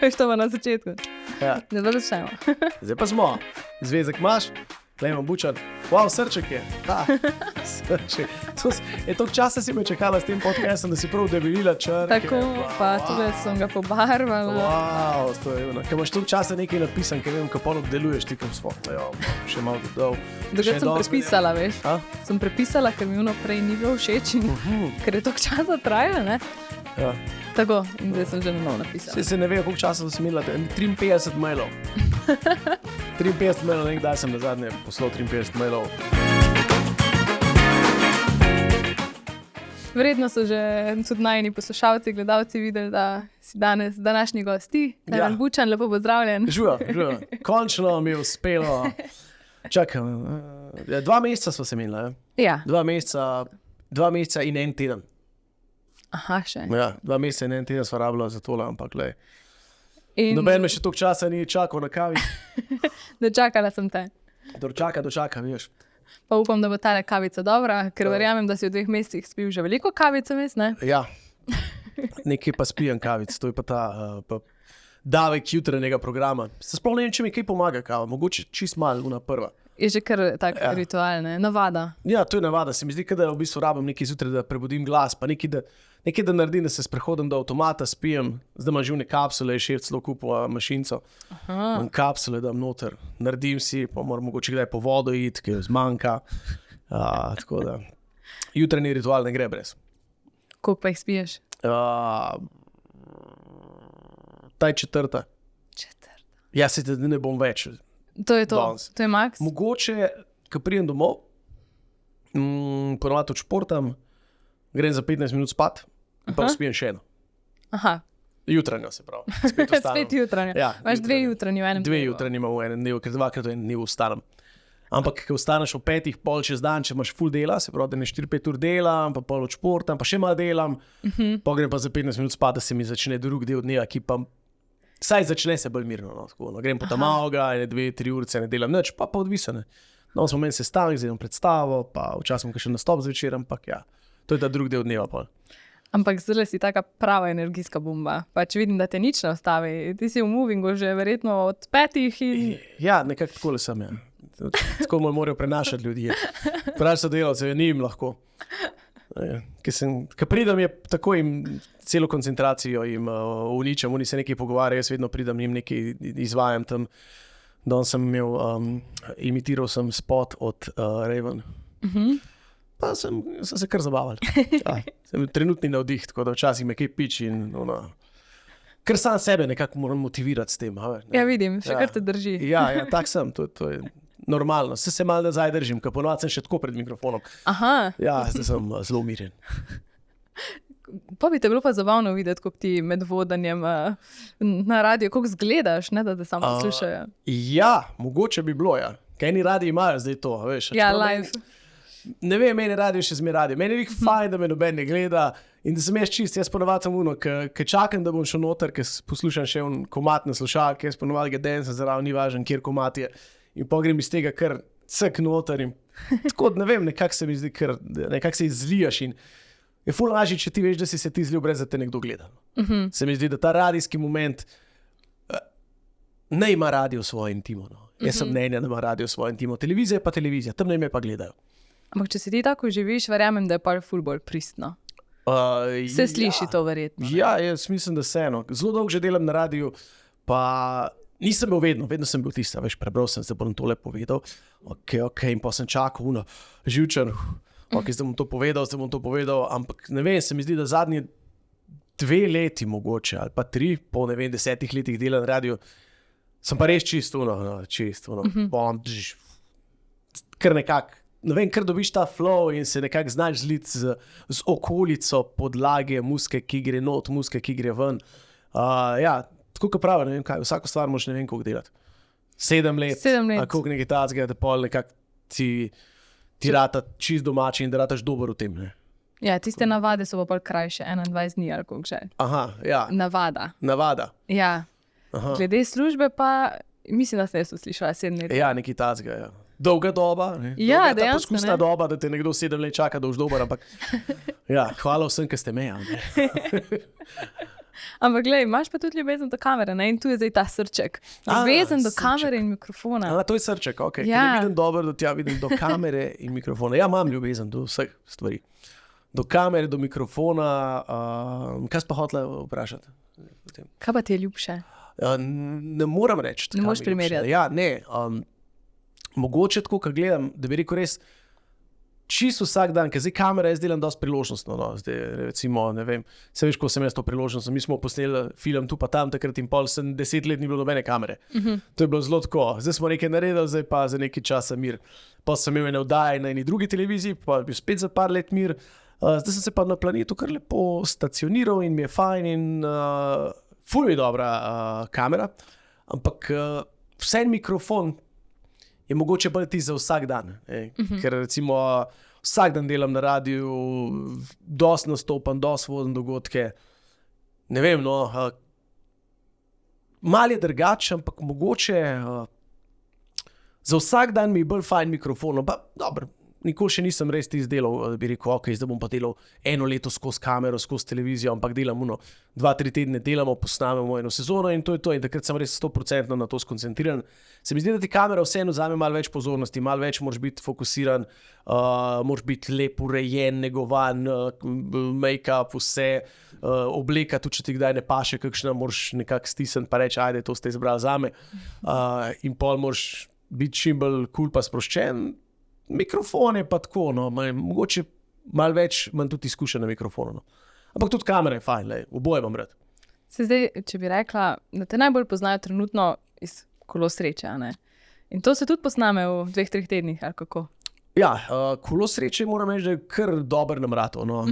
Veš, to pa na začetku. Ja. Zdaj pa začnemo. Zdaj pa smo. Zvezek imaš, tlej imam bučan. Wow, srček je. Srček. Toliko časa si me čakala s tem podcastom, da si prav debelila črke. Tako, pa tudi sem ga pobarvala. Wow, to je ono. Ker imaš toliko časa nekaj napisan, ker vem, kako deluješ ti, ko smo. Še malo dodal. Dokaj sem prepisala, veš. Sem prepisala, ker mi ono prej ni bilo všeč, ker je toliko časa trajalo, ne? Ja. Tako, in zdaj sem že na novo napisala. Se ne ve, koliko časa sem imela, 53 mailov. 53 mailov, nekdaj sem nazadnje poslal 53 mailov. Verjetno so že tudi najini poslušalci, gledalci videli, da si danes današnji gosti. Klemen Bučan, lepo pozdravljen. Živa. Končno mi je uspelo. Čakam, 2 meseca smo se imeli, ne? Ja. 2 meseca in 1 teden. Aha, še. Ja, 2 meseca in 1 teden sva rabila za tole, ampak glej. Noben me še toliko časa ni čakal na kavi. Dočakala sem te. Dočaka, veš. Pa upam, da bo tale kavica dobra, ker verjamem, da si v 2 mesecih spil že veliko kavice, ne? Ja, nekaj pa spijem kavic, to je pa ta davek jutranjega programa. Se sploh ne vem, če mi kaj pomaga kava, mogoče čist malo, una prva. Je že kar tak ritual, ne? Navada. Ja, to je navada. Se mi zdi, da v bistvu rabim nekaj zjutraj, da prebudim glas, pa nekaj, da naredim, da se sprehodim do avtomata, spijem. Zdaj imam živne kapsule, šef celo kupil mašinco. Imam kapsule, dam noter, naredim si, pa moram mogoče kdaj po vodo iti, ki jo zmanjka. Tako da, jutranji ritual ne gre brez. Koliko pa jih spiješ? Ta je 4. Ja, se te ne bom več. To je to, danes. To je maks. Mogoče, ko pridem domov, ponovadi odšportam, grem za 15 minut spat in pa spijem še eno. Aha. Jutranjo se pravi. Spet jutranjo. Ja, imaš 2 jutranji v enem dnevu. 2 jutranji imam v enem dnevu, ker 2krat v enem dnevu vstanem. Ampak, ko vstaneš o 5, pol čez dan, če imaš full dela, se pravi, da ne 4-5 ur delam, pa pol odšportam, pa še malo delam, pa grem pa za 15 minut spat, da se mi začne drug del dneva, ki pa saj začne se bolj mirno. Grem po tamaga, 2-3 urce ne delam nič, pa odvisane. Smo meni sestavnik, zdaj imam predstavo, pa včasih še nastop zvečer, ampak ja, to je ta drug del dneva pol. Ampak zdaj si taka prava energijska bomba. Pa če vidim, da te nič ne ostavi, ti si v movingu že verjetno od 5 in... Ja, nekako takole sem, ja. Tako morajo prenašati ljudje. Pravi so delavce, ni jim lahko. Ko pridem, je tako jim celo koncentracijo jim uničam, oni se nekaj pogovarjajo, jaz vedno pridem jim nekaj izvajam tam. Danes sem imitiral sem spot od Raven. Pa sem se kar zabaval. Ja, sem trenutni navdih, tako da včasih me kaj piči in kar sam sebe nekako moram motivirati s tem. Ja, vidim, še kar te drži. Ja, tak sem, to je normalno. Se malo nazaj držim, ker ponovadi sem še tako pred mikrofonom. Aha. Ja, zdaj sem zelo umirjen. Pa bi te bilo pa zabavno videti, kako ti med vodanjem na radio, kako zgledaš, ne, da te samo poslušajo. Ja, mogoče bi bilo, ja. Kaj eni radi imajo zdaj to, veš. Ja, live. Ne vem, meni radio še zmeraj radio. Meni je fajn, da me noben ne gleda in da sem jaz čist, jaz ponovadi sem uno, ker čakam, da bom šel noter, ker poslušam še komat na slušalke, jaz ponovadi ga dancem zraven, ni važen, kjer komat je. In pa grem iz tega kar cek noter in tako, ne vem, nekako se mi zdi, nekako se izlijaš in je ful lažje, če ti veš, da si se ti zlil, brez da te nekdo gleda. Se mi zdi, da ta radijski moment ne ima radio svojo intimo. Jaz sem mnenja, da ima radio svojo intimo. Televizija je pa televizija, tam ne me pa gledajo. Ampak če si ti tako živiš, verjamem, da je pa ful bolj pristno. Se sliši to verjetno. Ja, jaz mislim, da se eno. Zelo dolgo že delam na radiju, pa nisem bil vedno sem bil tista, veš, prebral sem, zdaj bom tole povedal. Ok, in pa sem čakal, živčen, zdaj bom to povedal, ampak ne vem, se mi zdi, da zadnji 2 leti mogoče, ali pa 3, po ne vem, 10 letih dela na radiju, sem pa res čisto, kar nekako, ne vem, kar dobiš ta flow in se nekako znaš zliti z okolico podlage, muske, ki gre not, muske, ki gre ven. Ja, tako kot pravi, ne vem kaj, vsako stvar moraš ne vem koliko delati. 7 let. Koliko nekaj tazga, da pol nekako ti rata čist domači in da rataš dober v tem. Ne? Ja, tiste navade so pa pol krajše, 21 dni ali koliko že. Aha, ja. Navada. Ja. Aha. Glede službe pa, mislim, da ste jaz slišala 7 let. Ja, nekaj tazga, ja. Dolga doba, ne? Ja, dejansko, ta poskusna doba, da te nekdo 7 let čaka, da boš dober, ampak ja, hvala vsem, ki ste me. Ampak glej, imaš pa tudi ljubezen do kamere, ne? In tu je zdaj ta srček. Ljubezen do srček. kamere in mikrofona. To je srček, ok. Ja. Ne vidim dobro, do tja vidim do kamere in mikrofona. Ja, imam ljubezen do vseh stvari. Do kamere, do mikrofona. Kaj si pa hotela vprašati? Kaj pa ti je ljubše? Ne moram reči. Ne moreš primerjati. Ja, ne. Mogoče tako, ko gledam, da bi rekel res, čisto vsak dan, ker zdaj kamera jaz delam dosti priložnostno. No. Zdaj, recimo, ne vem, se veš, ko sem jaz to priložnost. Mi smo posneli film tu pa tam, takrat in pol, 10 let ni bilo nobene kamere. To je bilo zelo tako. Zdaj smo nekaj naredili, zdaj pa za nekaj časa mir. Pa sem imel ene vdaje na eni drugi televiziji, pa bil spet za par let mir. Zdaj sem se pa na planetu kar lepo stacioniral in mi je fajn in ful je dobra kamera. Ampak vse mikrofon je mogoče bolj ti za vsak dan. Ker recimo vsak dan delam na radiju, dosti nastopam, dosti vodim dogodke. Ne vem, no, mal je drugače, ampak mogoče za vsak dan mi je bolj fajn mikrofon. Pa dobro, nikoli še nisem res ti izdelal, da bi rekel, ok, zdaj bom pa delal 1 leto skozi kamero, skozi televizijo, ampak delam 2-3 tedne delamo, posnamemo 1 sezono in to je to. In takrat sem res 100% na to skoncentriran. Se mi zdi, da ti kamera vseeno vzame malo več pozornosti, malo več moraš biti fokusiran, moraš biti lep urejen, negovan, make-up, vse, obleka, tudi če ti kdaj ne paše, kakšna moraš nekako stisniti pa reči, ajde, to ste izbrali zame. In pol moraš biti čim bolj cool pa sproščen. Mikrofon je pa tako, no, mogoče malo več, manj tudi izkušen na mikrofonu. No. Ampak tudi kamera je fajn, oboje imam rad. Se zdaj, če bi rekla, da te najbolj poznajo trenutno iz Kolo sreče, a ne? In to se tudi posname v 2-3 tednih, ali kako? Ja, Kolo sreče moram reči, da je kar dober namrato. No.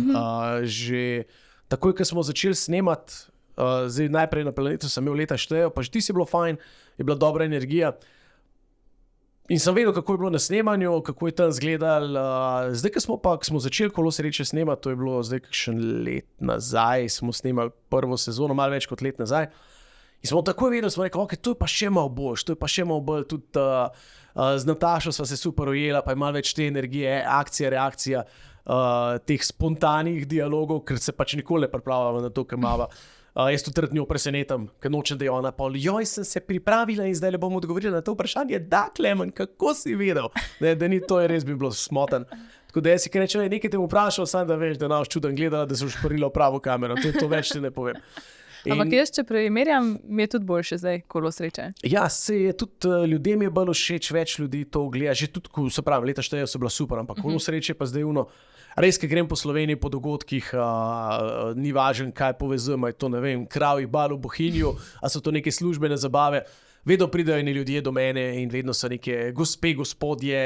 Že takoj, ko smo začeli snemati, zdaj najprej na planetu sem imel leta štejo, pa že ti si bilo fajn, je bila dobra energija. In sem vedel, kako je bilo na snemanju, kako je tam izgledalo. Zdaj, ko smo začeli Kolo sreče snemati, to je bilo zdaj kakšen let nazaj, smo snemali prvo sezono, malo več kot let nazaj. In smo takoj vedeli, smo rekli, ok, to je pa še malo boljš, to je pa še malo bolj, tudi z Natašo sva se super ujela, pa je malo več te energije, akcija, reakcija, teh spontanih dialogov, ker se pač nikoli ne pripravljamo na to, kaj imava. Jaz tudi njo presenetam, ker nočem, da je ona pol, joj, sem se pripravila in zdaj le bom odgovorila na to vprašanje, da, Klemen, kako si vedel, da ni to, je res bi bilo smotan. Tako da jaz si rečem, nekaj te vprašal, sam da veš, da naš čuden gledala, da so šporila v pravo kamero, to več ti ne povem. Ampak jaz, če primerjam, mi je tudi boljše zdaj Kolo sreče. Ja, se je tudi ljudem je bolj všeč, več ljudi to gleda, že tudi, ko se pravim, leta štejo so bila super, ampak Kolo sreče pa zdaj res, ki grem po Sloveniji po dogodkih, ni važen, kaj povezujem, je to, ne vem, kravji bal v Bohinju, a so to neke službene zabave. Vedno pridejo eni ljudje do mene in vedno so neke gospe, gospodje,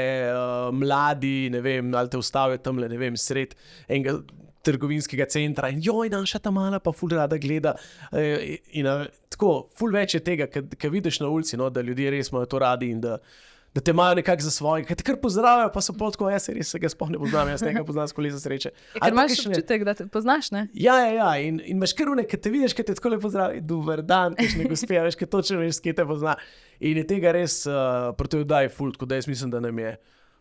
mladi, ne vem, ali te ustavijo tamle, ne vem, sred enega trgovinskega centra in joj, naša ta mala pa ful rada gleda. Tako, ful več je tega, kad vidiš na ulici, no, da ljudje res imajo to radi in da te imajo nekako za svoje, kaj te kar pozdravijo, pa so pol tako, jaz res se ga sploh ne poznam, jaz nekaj poznam s Kolesa sreče. Ker imaš občutek, da te poznaš, ne? Ja, in imaš kar une, kad te vidiš, kad te tako le pozdravi, dober dan, kakšne gospe, veš, kad točno veš, kje te pozna. In je tega res proti vdaji ful, tako da jaz mislim, da nam je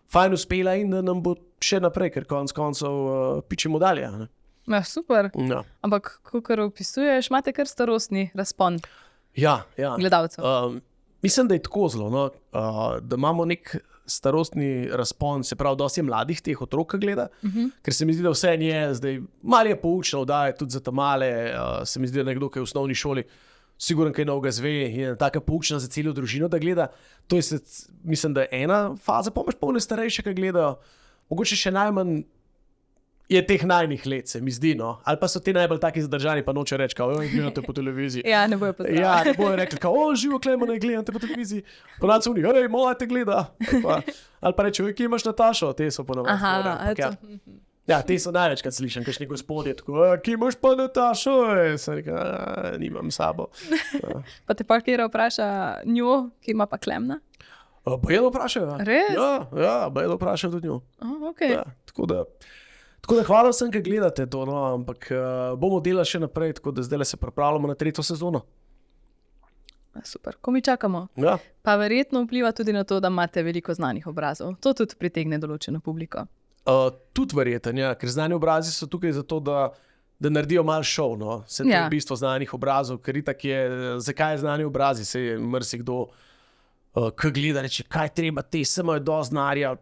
fajn uspela in da nam bo še naprej, ker konc koncev pičemo dalje. Ne? Ja, super. Ja. Ampak, kakor opisuješ, imate kar starostni razpon gledalcev. Mislim, da je tako zelo, no? Da imamo nek starostni razpon, se pravi, dosti je mladih teh otrok, ki gleda, ker se mi zdi, da vse je zdaj, malo je poučno vdaje, tudi za ta male, se mi zdi, da nekdo, ki je v osnovni šoli, sigurno kaj novega zve, je taka poučna za celo družino, da gleda. To je, mislim, da je ena faza, pa imaš polne starejše, ki gledajo, mogoče še najmanj je teh najnih let, se mi zdi, no. Ali pa so ti najbolj taki zadržani, pa noče reči, kao, gledate po televiziji. Ja, ne bojo pozdravili. Ja, ne bojo rekli, kao, živo Klemen, gledate po televiziji. Ponavci oni, hej, mola te gleda. Ali pa reče, kje imaš Natašo, te so ponovno. Ja, te so največkrat slišan, kakšni gospodje, tako, kje imaš pa Natašo? Sem rekel, nimam sabo. Pa te pa kjera vpraša njo, ki ima pa Klemna? Bajelo vprašajo. Res? Ja, bajelo vprašajo tudi njo. Okay. Ja, tako da hvala vsem, ki gledate to, no, ampak bomo delali še naprej, tako da zdaj se pripravljamo na 3. sezono. Super, ko mi čakamo. Ja. Pa verjetno vpliva tudi na to, da imate veliko znanih obrazov. To tudi pritegne določeno publiko. Tudi verjetno, ja, ker znani obrazi so tukaj zato, da da naredijo malo šov. No. Se to je Ja. v bistvu znanih obrazov, ker itak je, zakaj je znani obrazi, se je marsikdo, ki gleda, reče, kaj treba te, se imajo dosti denarja.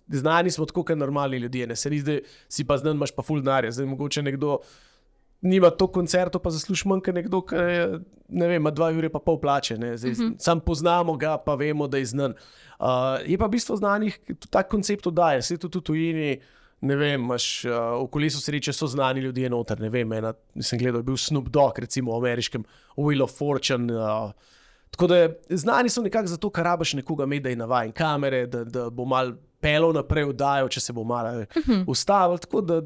Znani smo tako, kot normalni ljudje, ne se ni zdaj, si pa znan, imaš pa ful denarja. Zdaj mogoče nekdo nima to koncertov, pa zasluži manj, kot nekdo, ki je, ne vem, ima 2 ure pa pol plače. Sam poznamo ga, pa vemo, da je znan. Je pa v bistvu znanih, tak koncept oddaje, se tudi v tujini, ne vem, imaš v kolesu sreče so znani ljudje noter, ne vem, nisem gledal, je bil Snoop Dogg, recimo v ameriškem, Wheel of Fortune. Tako da znani so nekako zato, ker rabiš nekoga med, da je navajen kamere, da bo mal pelov naprej oddajo, če se bo malo ustavil. Tako da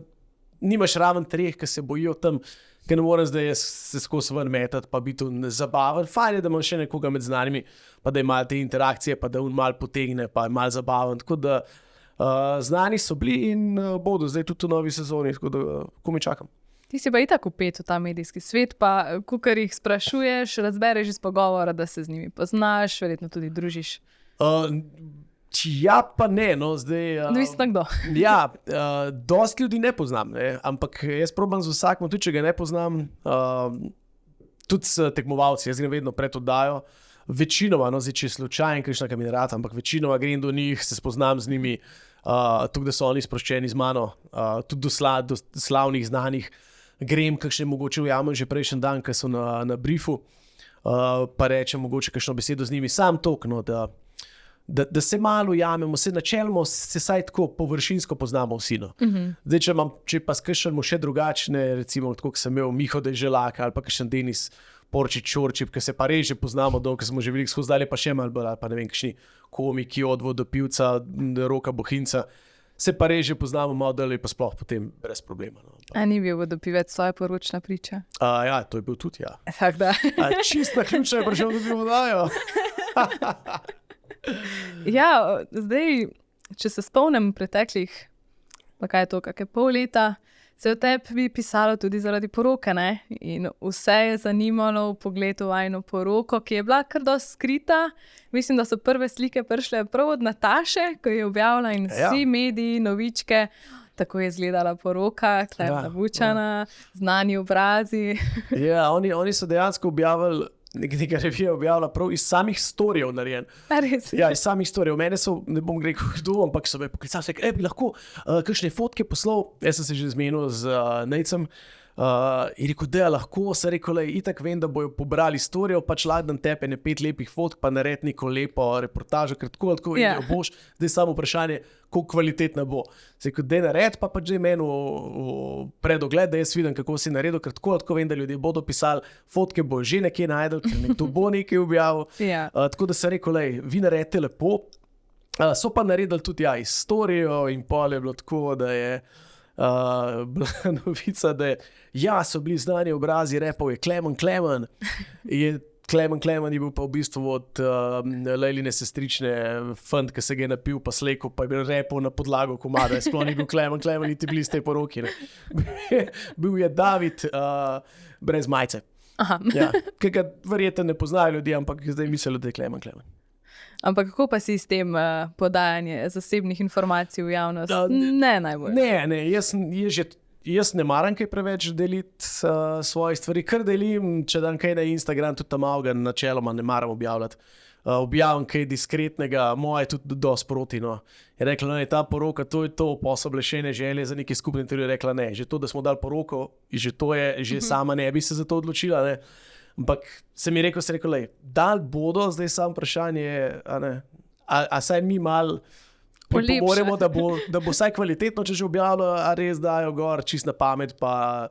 nimaš raven 3, ki se bojijo tam, ker ne morem zdaj se skozi ven metati, pa biti zabaven. Fajn je, da imaš še nekoga med znanimi, pa da ima te interakcije, pa da on mal potegne, pa je mal zabaven. Tako da znani so bili in bodo zdaj tudi v novi sezoni, tako da komaj čakam. Ti si pa itak vpet v ta medijski svet, pa kukar jih sprašuješ, razbereš iz pogovora, da se z njimi poznaš, verjetno tudi družiš. Ja, pa ne, no, zdaj. Odvisno kdo. Ja, dosti ljudi ne poznam, ne? Ampak jaz probam z vsakom, tudi če ga ne poznam, tudi s tekmovalci, jaz grem vedno pred oddajo. Večinoma, no, zdaj če je slučajen, Krišna Kaminarata, ampak večinoma grem do njih, se spoznam z njimi, tudi da so oni sproščeni z mano, tudi do slavnih znanih. Grem, kakšne mogoče ujamem že prejšnji dan, ko so na briefu, pa rečem mogoče kakšno besedo z njimi, sam tok, no, da se malo ujamemo, se načeloma se saj tako površinsko poznamo vsi. No. Zdaj, če pa skršamo še drugačne, recimo tako, ko sem imel Miho Deželaka ali pa kakšen Denis Porčič-Čorčip, ki se pa res že poznamo dolgo, ker smo že veliko skozi dali, pa še malo bolj, ali pa ne vem, kakšni komiki od Vodopivca, Roka Bohinca, se pa res že poznamo malo dalje, pa sploh potem brez problema. No. A ni bil Vodopivec svoja poročna priča? Ja, to je bil tudi, ja. Tak da. Čisto ključno je prišel, da bi vodajo. Ja, zdaj, če se spomnim preteklih, pa kaj je to, kakšne pol leta, se o tebi pisalo tudi zaradi poroke, ne? In vse je zanimalo v pogledu vajino poroko, ki je bila kar dosti skrita. Mislim, da so prve slike prišle prav od Nataše, ko je objavila in vsi mediji, novičke, tako je izgledala poroka, Klemna Bučana, znani obrazi. Ja, oni so dejansko objavili, nekaj revija objavila prav iz samih storijev narejen. Res? Ja, iz samih storijev. Mene so, ne bom rekel kdo, ampak so me poklicali, so rekli, bi lahko kakšne fotke poslal. Jaz sem se že zmenil z Nejcem in rekel, da je lahko, se rekel, itak vem, da bojo pobrali storijev, pač lagdan tepe ne 5 lepih fotk, pa naredi neko lepo reportažo, ker tako in boš, zdaj samo vprašanje, koliko kvalitetna bo. Se rekel, da je nared, pa že meni v predogled, da jaz vidim, kako si naredil, ker tako vem, da ljudje bodo pisali, fotke bo že nekje najdel, ker nekdo bo nekaj objavil. Tako da se rekel, vi naredite lepo. So pa naredili tudi iz storijo in pol je bilo tako, da je bila novica, da so bili znani obrazi, repov je Klemen. Klemen je bil pa v bistvu od Lejline sestrične fant, ki se ga je napil, pa slekel, pa je bil repov na podlago komada. Sploh ni bil Klemen, niti bili ste poroki. Bil je David brez majice. Ja, ki ga verjetno ne poznajo ljudje, ampak zdaj mislijo, da je Klemen. Ampak kako pa si s tem podajanjem zasebnih informacij v javnost? Ne najbolj. Ne, jaz ne maram kaj preveč deliti svoje stvari, kar delim, če dam kaj na Instagram, tudi tam ga načeloma ne maram objavljati. Objavim kaj diskretnega, moje tudi dosti proti. No. Je rekla, da je ta poroka, to je to, posoblešene želje za neki skupni intervju. Je rekla, ne, že to, da smo dali poroko, že to je, že sama ne bi se za to odločila, ne. Ampak se mi rekel, dal bodo, zdaj samo vprašanje, a saj mi malo pomoremo, da bo vsaj kvalitetno, če že objavljajo, a res dajo gor, čist na pamet, pa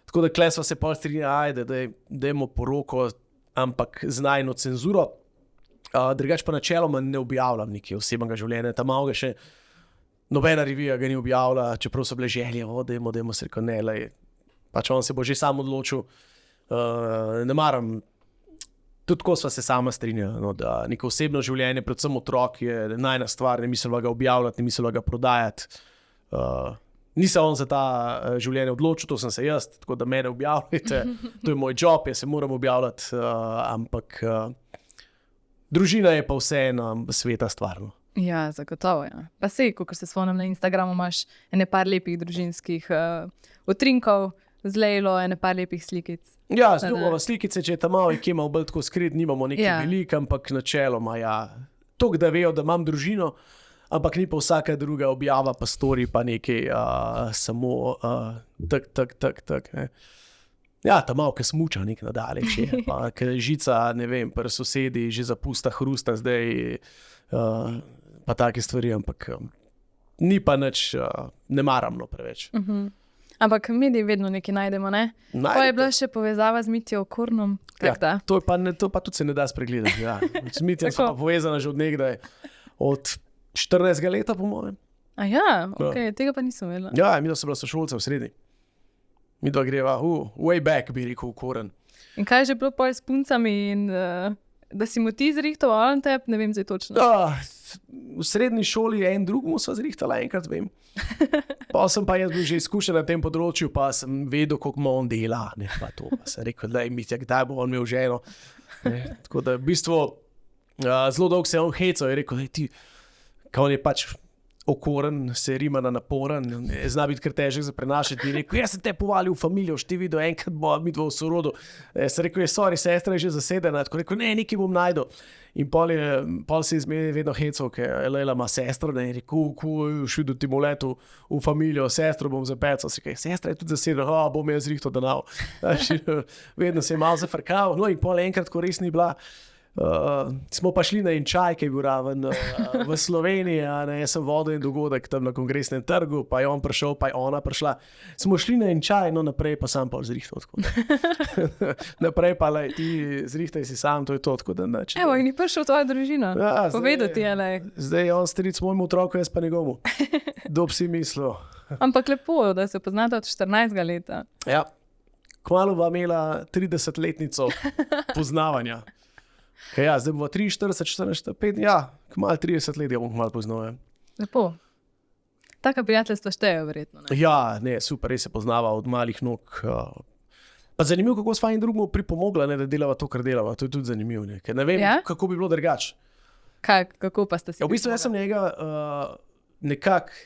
tako da klesva se pol strinja, dajmo poroko, ampak z najno cenzuro. Drugače pa načeloma ne objavljam nekaj osebnega življenja, tam malo ga še nobena revija ga ni objavila, čeprav so bile želje, dajmo se rekel, ne, pač on se bo že sam odločil. Ne maram, tudi tako sva se sama strinjala, no, da neko osebno življenje, predvsem otrok, je najna stvar, ne mislila ga objavljati, ne mislila ga prodajati. Nisem on za ta življenje odločil, to sem se jaz, tako da mene objavljajte, to je moj job, jaz se moram objavljati, ampak družina je pa vseeno sveta stvar. No. Ja, zagotovo. Ja. Pa sej, ko se spomnim na Instagramu, imaš ene par lepih družinskih utrinkov, z Lejlo, ene par lepih slikic. Ja, znova slikice, če je tam malo, ki ima bolj tako skrit, nimamo nekaj Ja. veliko, ampak načeloma, ja. Tok, da vejo, da imam družino, ampak ni pa vsaka druga objava, pa story, pa nekaj samo tak. Ne. Ja, tam malo, ki smuča nek nadalje, če pa ki žica, ne vem, pri sosedi že zapusta hrusta zdaj, pa take stvari, ampak ni pa nič nemaramno preveč. Ampak mediji vedno nekaj najdemo, ne? Pa je bila še povezava z Mitjo Okornom. Ja, to pa tudi se ne da spregledati. Ja. Z Mitjem so pa povezana že od nekdaj, od 14 leta, po mojem. A ja, okay, tega pa nisem vedela. Ja, mi so bila sošolca v srednji. Mi dva greva, way back, bi rekel, Okoren. In kaj je že bilo pol s puncami in da si mu ti zrihtal on tep, ne vem zdaj točno. V srednji šoli en drugemu sva zrihtala, enkrat vem. Pa sem pa jaz bil že izkušen na tem področju, pa sem vedel, koliko on dela. Ne, pa to, pa sem rekel, da je Mitja, kdaj bo on imel ženo. Ne, tako da v bistvu zelo dolgo se je on hecal, je rekel, da ti, kao on je pač Okoren, se rima na naporen, zna biti kar težek za prenašati. In rekel, jaz sem te povalil v familijo, ti videl, enkrat bo mi dva v sorodu. Sem rekel, sorry, sestra je že zasedena. Tako rekel, ne, nekaj bom najdel. In pol se je zmeni vedno hecal, ker Leila ima sestro, da je rekel, šel do Timoletu v familijo, sestro bom zapecal. Sestra je tudi zasedena, bom jaz zrihtal denav. Vedno se je malo zafrkal. No in pol enkrat, ko res ni bila, smo pa šli na en čaj, ki je bil raven v Sloveniji. Jaz sem vodil en dogodek tam na Kongresnem trgu, pa je on prišel, pa je ona prišla. Smo šli na en čaj, no naprej pa sam pol zrihtal. Naprej pa lej, ti zrihtaj si sam, to je to. Evo, in je prišel v tvojo družino. Ja, povedal ti je, lej. Zdaj je on stric mojemu otroku, jaz pa njegomu. Kdo bi si mislil? Ampak lepo, da se poznate od 14 leta. Ja, kmalu bova imela 30-letnico poznavanja. Kaj ja, zdaj bo 43, 44, 5, ja, kmalu 30 let, bom kmalu poznal. Ja. Lepo. Taka prijateljstva štejejo verjetno, ne? Ja, ne, super, res se poznava od malih nog. Pa zanimivo, kako sva in drugemu pripomogla, ne, da delava to, kar delava. To je tudi zanimivo, ne, ker ne vem, kako bi bilo drugače. Kako pa ste si? Ja, v bistvu jaz sem njega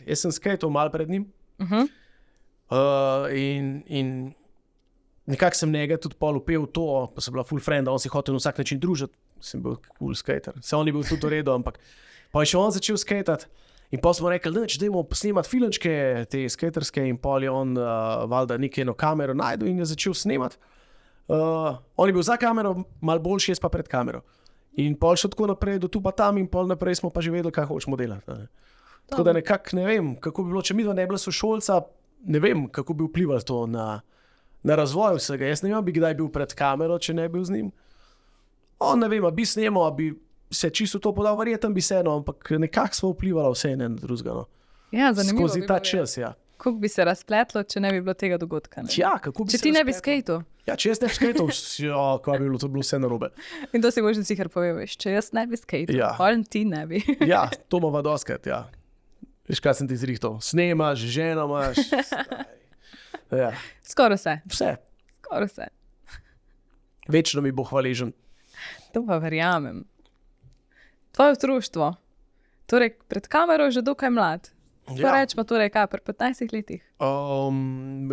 jaz sem skejtal malo pred njim. In nekako sem njega tudi pol upel to, pa sem bila full friend, on si hotel na vsak način družiti, sem bil cool skater. Se on je bil tudi v redu, ampak pa je še on začel skejtati in pa smo rekli, da dajmo snemati filmčke, te skaterske, in pol je on valjda nekaj eno kamero najdel in je začel snemati. On je bil za kamero, malo boljši, jaz pa pred kamero. In pol še tako naprej, do tu pa tam in pol naprej smo pa že vedeli, kaj hočemo delati. Tako da nekako ne vem, kako bi bilo, če mi dva ne bila sošolca, ne vem, kako bi vplivalo to na razvoj vsega. Jaz ne vem, bi kdaj bil pred kamero, če ne bil z njim. On ne vem, bi snemal, bi se čisto to podal, verjetno bi se eno, ampak nekako smo vplivala vse ene na drugega. No. Ja, zanimivo. Skozi ta čas, ja. Kako bi se razpletlo, če ne bi bilo tega dogodka? Ne? Ja, kako bi če se ti ne bi razpletlo? skejtal. Ja, če jaz ne bi skejtal, kako bi bilo, to bi bilo vse narobe. In to si boš sicer povedal, veš, če jaz ne bi skejtal, Ja. pol ti ne bi. Ja, to imamo doskrat, ja. Veš, kaj sem ti zrihtal? Snemaš, ženo imaš. Ja, Skoraj vse. vse. Večno mi bo hvaležen. To pa verjamem. Tvoje otroštvo, torej pred kamero že dokaj mlad. Pa rečemo torej kaj, pri 15 letih.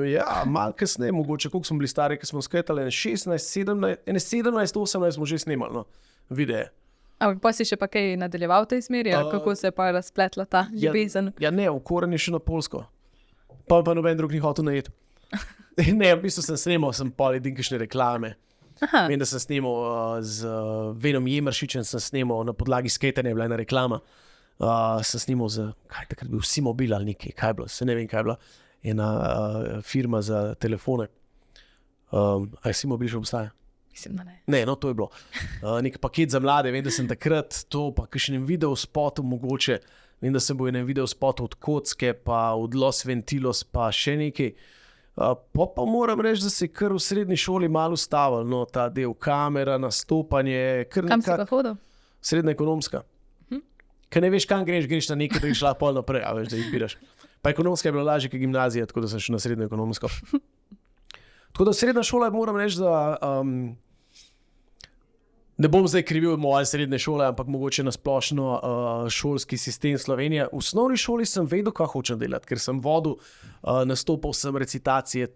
Ja, malo kasneje, mogoče, koliko smo bili stari, ko smo skejtali, 16, 17, 18 smo že snemali, no, videe. Ampak pa si še pa kaj nadaljeval v tej smeri, ali kako se je pa razpletla ta ljubezen? Ja, ne, Okoren je še na Poljsko. Pa noben drug ni hotel najeti. Ne, v bistvu sem snemal, sem pol edinkišne reklame. Aha. Vem, da sem snemal z Venom Jemeršičem, sem snemal na podlagi skejtanja, je bila ena reklama. Sem snemal z, kaj takrat bil, Simobil ali nekaj, kaj je bilo, se ne vem, kaj je bila. Ena firma za telefone. A je Simobil še obstaja? Mislim, da ne. Ne, no, to je bilo. Nek paket za mlade, vem, da sem takrat to, pa kakšnem videospotu mogoče, vem, da sem bil enem videospotu od Kocke, pa od Los Ventilos, pa še nekaj. Pa moram reči, da se je kar v srednji šoli malo ustavil, no, ta del kamera, nastopanje. Kam si pa hodil? Srednja ekonomska. Ker ne veš, kam greš na nekaj, da bi šla pol naprej, a veš, da izbiraš. Pa ekonomska je bila lažje, kot gimnazija, tako da sem šel na srednjo ekonomsko. Tako da srednja šola, moram reči, da Ne bom zdaj krivil moje srednje šole, ampak mogoče na splošno šolski sistem Slovenije. V osnovni šoli sem vedel, kaj hočem delati, ker sem vodil, nastopal sem recitacije,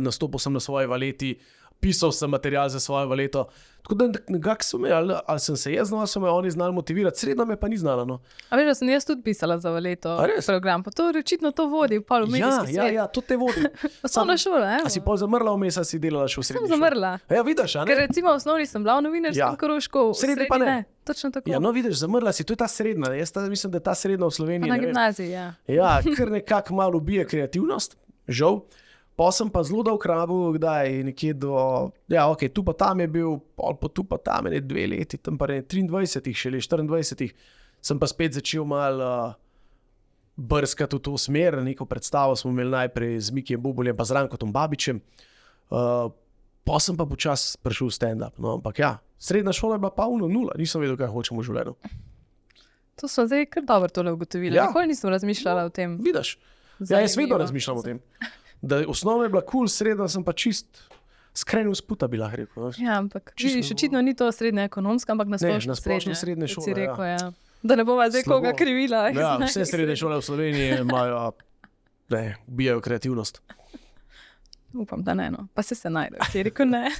nastopal sem na svoji valeti, pisal sem material za svojo valeto. Tako da nekako so me, ali sem se jaz znal, ali so me oni znali motivirati, srednja me pa ni znala. No. A veš, da sem jaz tudi pisala za valeto program, pa to očitno to vodi, pol v medijski svet. Ja, to te vodi. Osnovna šola, A si pol zamrla vmes, a si delala še v srednji šoli? Sem zamrla. Ja, vidiš, a ne? Ker recimo v osnovni sem bila v novinarskem krožku, v srednji pa ne. Točno tako. Ja, no vidiš, zamrla si, to je ta srednja. Jaz mislim, da je ta srednja v Sloveniji. Pa na gimnaziji, ja. Ja, kar nekako malo ubije kreativnost, žal. Pa sem pa zelo dolg rabil, kdaj nekje do, ja, ok, tu pa tam je bil, tu pa tam je 2 leti, tam pa 23, šele 24, sem pa spet začel malo brskati v to smer, neko predstavo smo imeli najprej z Mikijem Bubuljem pa z Rankotom Babičem, pa sem pa počasi prišel v stand-up, no, ampak ja, srednja šola je bila pa 0, nisem vedel, kaj hočem v življenju. To smo zdaj kar dobro tole ugotovili, nikoli nisem razmišljala o tem. Vidiš, ja, jaz vedno razmišljam o tem. Da osnovna je bila cool, srednja sem pa čist skrenil z puta, bi lahko rekel. Ja, ampak vidiš, očitno ni to srednja ekonomska, ampak na splošno srednje šole. Rekel, ja. Da ne bova zdaj koga krivila. Ja, vse srednje šole v Sloveniji imajo, ubijajo kreativnost. Upam, da ne, no. Pa se najde, ti rekel ne.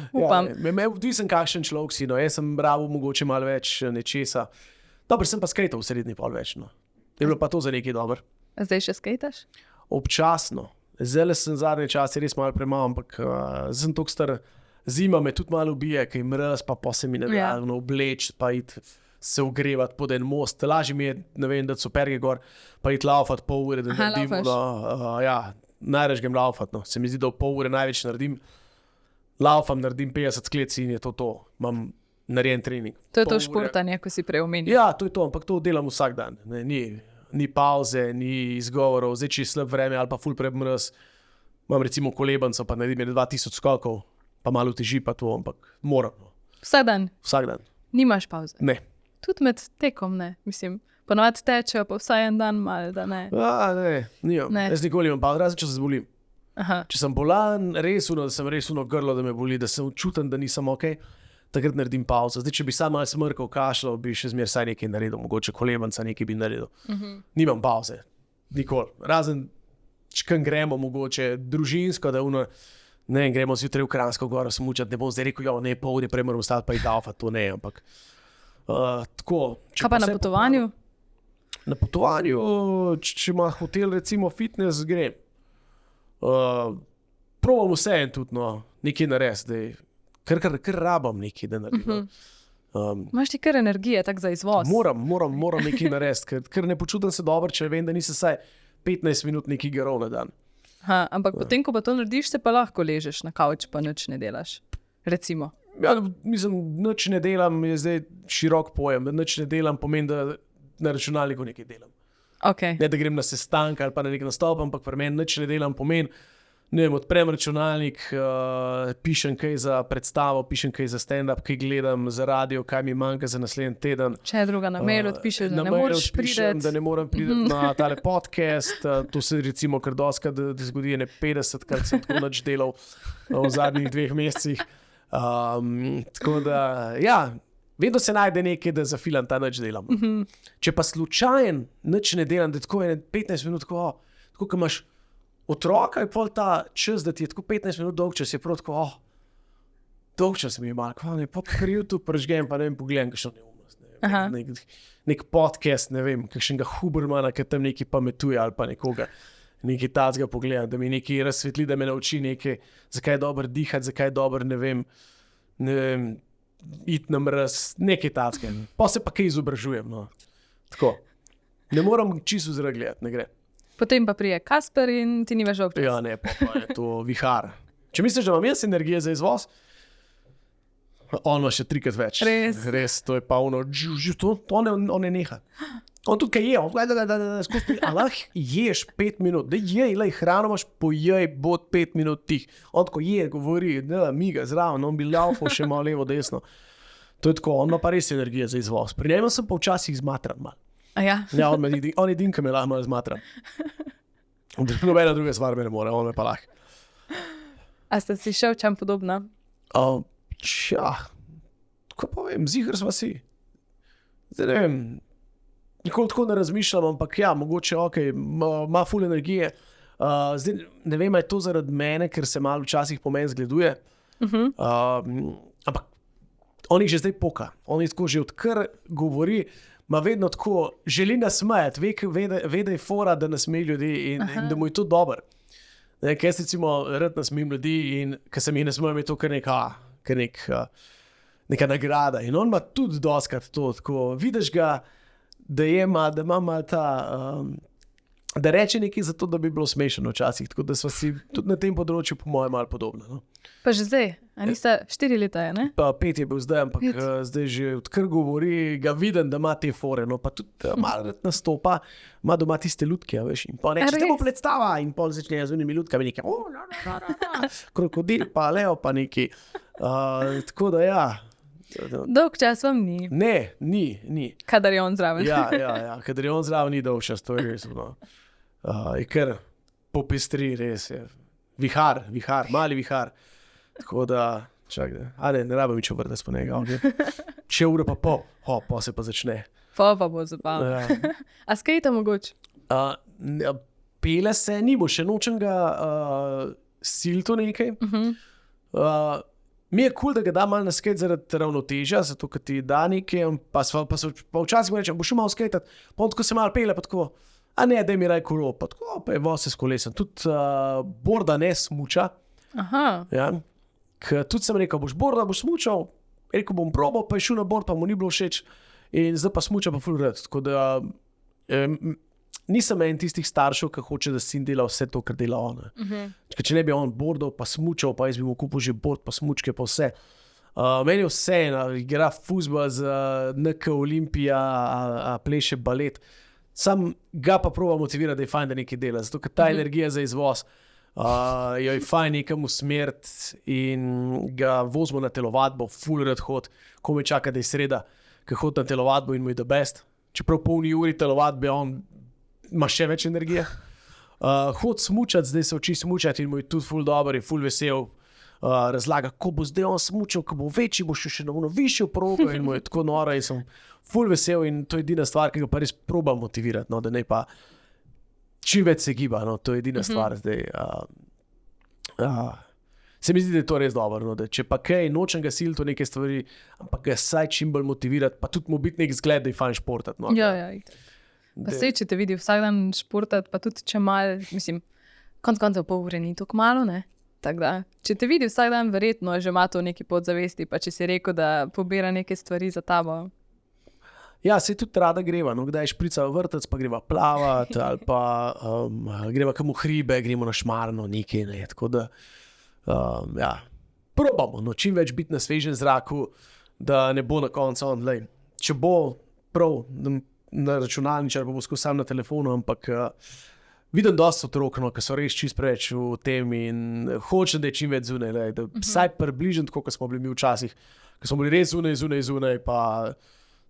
Upam. Ja, odvisen kakšen človek si, no. Jaz sem bral mogoče malo več nečesa. Dobro, sem pa skejtal v srednji pol več, no. Je bilo pa to za nekaj dobro. Zdaj še skejtaš? Občasno. Zdaj sem zadnje čase res malo premalo, ampak sem toliko star, zima me tudi malo ubije, kaj mraz, pa se mi ne da obleč, pa iti se ogrevati pod en most. Lažje mi je, ne vem, da so perge gor, pa iti laufati pol ure, da naredim. Ja, najraž grem laufati, no. Se mi zdi, da v pol ure največ naredim. Laufam, naredim 50 skleci in je to. Imam narejen trening. To je to športanje, ko si prej omenil. Ja, to je to, ampak to delam vsak dan. Ne, ni pauze, ni izgovorov, zdaj če je slab vreme ali pa ful premrz, imam recimo kolebanco, pa naredim 2000 skokov, pa malo teži pa to, ampak moram. No. Vsak dan? Vsak dan. Nimaš pauze? Ne. Tudi med tekom ne, mislim. Ponovadi tečejo pa vsaj en dan malo, da ne. Ne. Jaz nikoli imam pauze, razen če se zbolim. Aha. Če sem bolan, da sem res grlo, da me boli, da sem čutim, da nisem ok. Takrat naredim pauzo. Zdaj, če bi sam malo smrkal, kašljal, bi še zmeraj saj nekaj naredil, mogoče kolebanca nekaj bi naredil. Nimam pauze, nikoli. Razen, če gremo mogoče družinsko, da gremo zjutraj v Kranjsko goro smučati, ne bom zdaj rekel, ne, pol ure prej moram ostati pa laufati, to ne, ampak tako. Kaj pa na potovanju? Na potovanju, če ima hotel recimo fitness, grem. Probam vse en tudi, no, nekaj narediti, Ker rabam nekaj, da naredim. Imaš ti kar energije, tak za izvoz? Moram nekaj narediti, ker ne počutim se dobro, če vem, da nisem saj 15 minut nekaj garov na dan. Ampak potem, ko pa to narediš, se pa lahko ležeš na kavč, pa nič ne delaš. Recimo. Ja, mislim, nič ne delam, je zdaj širok pojem. Nič ne delam pomeni, da na računalniku nekaj delam. Okay. Ne, da grem na sestank ali pa na nek nastop, ampak pri meni nič ne delam pomeni. Ne vem, odprem računalnik, pišem kaj za predstavo, pišem kaj za stand-up, kaj gledam za radio, kaj mi manjka za naslednji teden. Če je druga na mail odpišeš, da ne moreš priti. Da ne morem priti na tale podcast. To se recimo kar doskrat zgodi, 50, kar sem tako nič delal v zadnjih 2 mesecih. Tako da, ja, vedno se najde nekaj, da zafilam ta nič delam. Če pa slučajen nič ne delam, da tako je 15 minut, tako ko imaš otroka, je pol ta čas, da ti je tako 15 minut dolg čas, je prav tako, dolg čas mi je malo, pa kar YouTube prežgem, pa ne vem, pogledam, kakšno neumnost, nek podcast, ne vem, kakšnega Hubermana, ki tam nekaj pametuje ali pa nekoga, nekaj tacga pogledam, da mi nekaj razsvetli, da me nauči nekaj, zakaj je dobro dihati, zakaj je dobro, ne vem, iti na mraz, nekaj tacga, pa se pa kaj izobražujem, no, tako, ne moram čisto zragledati, ne gre. Potem pa prije Kasper in ti ni več občas. Ja, ne, pa je to vihar. Če misliš, da imam jaz energije za izvoz, on ima še 3-krat več. Res, to je pa ono, on ne neha. On tudi kaj je, lahko ješ 5 minut, da hrano imaš, pojej, bod 5 minut tih. On tako je, govori, miga zraven, on bi laufal še malo levo, desno. To je tako, on ima pa res energije za izvoz. Pri njemu sem pa včasih zmatran malo. Ja, on je edin, ki me lahko malo zmatra. Nobena druga stvar me ne more, on me pa lahko. A ste si še v čem podobna? tako povem, ziher sva si. Zdaj ne vem, nikoli tako ne razmišljam, ampak ja, mogoče ima ful energije. Zdaj ne vem, je to zaradi mene, ker se malo včasih po meni zgleduje. Ampak on jih že zdaj poka. On jih tako že odkar govori, ima vedno tako, želi nasmejati, ve, da je fora, da nasmeji ljudi in da mu je to dobro. Ker jaz recimo rad nasmejim ljudi in ker se mi nasmejem, je to kar neka nagrada. In on ima tudi dostakrat to, tako vidiš ga, da ima malo ta, da reče nekaj za to, da bi bilo smešno včasih. Tako da sva si tudi na tem področju po mojem malo podobna. No? Pa že zdaj, a nista 4 leta, je, ne? Pa 5 je bil zdaj, ampak zdaj že odkar govori, ga vidim, da ima te fore. No, pa tudi malo rad nastopa, ima doma tiste lutke, veš. In pa neče, te bo predstava in pol začne z unimi lutkami nekaj, krokodil pa leo pa neki. Tako da ja. Dolg čas vam ni. Ne, ni. Kadar je on zraven. Ja, kadar je on zraven, ni dolg čas, to je res. No. Je kar popestri, res je. Vihar, mali vihar. Tako da, čakaj, ne rabim nič vrtati po njega. Okay. Če ura pa pol, pa se pa začne. Pa bo zabavno. Ja. A skejta mogoče? Pele se, ni bo še nočem ga silto nekaj. Mi je kul, da ga da malo na skejt zaradi ravnotežja, zato ker ti da nekaj, pa včasih mi reče, bo še malo skejtat, pa tako se malo pele, pa tako, a ne, da mi raj kolo, pa tako, pa je vose s kolesom. Tudi borda ne smuča. Ja. Tudi sem rekel, boš borda, boš smučal, rekel bom probal, pa je šel na bord, pa mu ni bilo všeč in zdaj pa smuča pa ful rad. Tako da nisem en tistih staršev, ki hoče, da sin dela vse to, kar dela on. Če ne bi on bordal, pa smučal, pa jaz bi mu kupil že bord, pa smučke, pa vse. Meni je vse, igra fuzbal z NK Olimpija, pleše balet. Sam ga pa proba motivirati, da je fajn, da nekaj dela, zato ker ta energija za izvoz jo je fajn nekam usmeriti in ga vozimo na telovadbo, ful rad hod, ko me čaka, da je sreda, ki hod na telovadbo in mu je the best. Čeprav polni uri telovadbe, on ima še več energije. Hod smučati, zdaj se uči smučati in mu je tudi ful dober, je ful vesel. Razlaga, ko bo zdaj on smučal, ko bo večji, bo še na višjo progo in mu je tako noro in sem ful vesel in to je edina stvar, ki ga pa res probam motivirati, no, da ne pa čim več se giba, no, to je edina stvar zdaj. Se mi zdi, da je to res dobro, no, da če pa kaj, nočem ga siliti v neke stvari, ampak ga saj čim bolj motivirati, pa tudi mu biti nek zgled, da je fajn športati. No, ja. Pa sej, če te vidi vsak dan športati, pa tudi če malo, mislim, koncev pol ure ni tako malo, ne? Tako da, če te vidi vsak dan, verjetno že ima to neki podzavesti, pa če si rekel, da pobira neke stvari za tabo. Ja, se tudi rada greva, no, kdaj šprica v vrtec, pa greva plavati, ali pa greva kam v hribe, gremo na šmarno, nekaj, ne, tako da, ja, probamo, no, čim več biti na svežem zraku, da ne bo na koncu online. Če bo prav na računalničar, pa bo skozi sam na telefonu, ampak vidim dosti otrok, no, ki so res čist preveč v tem in hočem, da je čim več zunaj, da vsaj približno tako, kot smo bili mi včasih, ko smo bili res zunaj, pa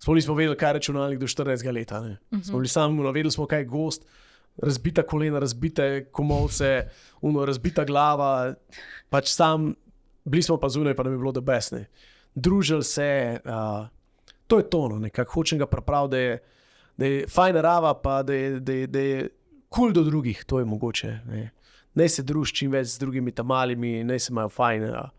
smo nismo vedeli, kaj je računalnik do 14 leta. Smo bili sami, vedeli smo, kaj je gost, razbita kolena, razbite komolce, razbita glava, pač sam, bili smo pa zunaj, pa nam je bilo the best. Družili se, to je tono, nekako hočem ga pripraviti, da je fajn narava, pa da je kul do drugih, to je mogoče. Naj se druži čim več z drugimi tamalimi, naj se imajo fajn. Ja.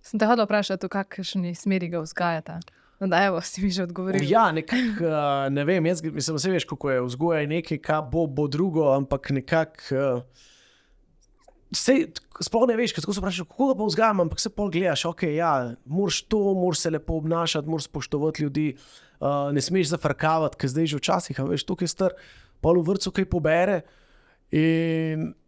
Sem te hodila vprašati, v kakšni smeri ga vzgajata. No da, evo, si mi že odgovoril. Ja, nekako, ne vem, jaz mislim, vse veš, kako je vzgoja nekaj, kaj bo drugo, ampak nekako, sploh ne veš, kako se vprašaš, kako ga pa vzgajam, ampak se pol gledaš, ok, ja, moraš se lepo obnašati, moraš spoštovati ljudi, ne smeš zafrkavati, ker zdaj že včasih, veš, tukaj je star, pol v vrtcu kaj pobere in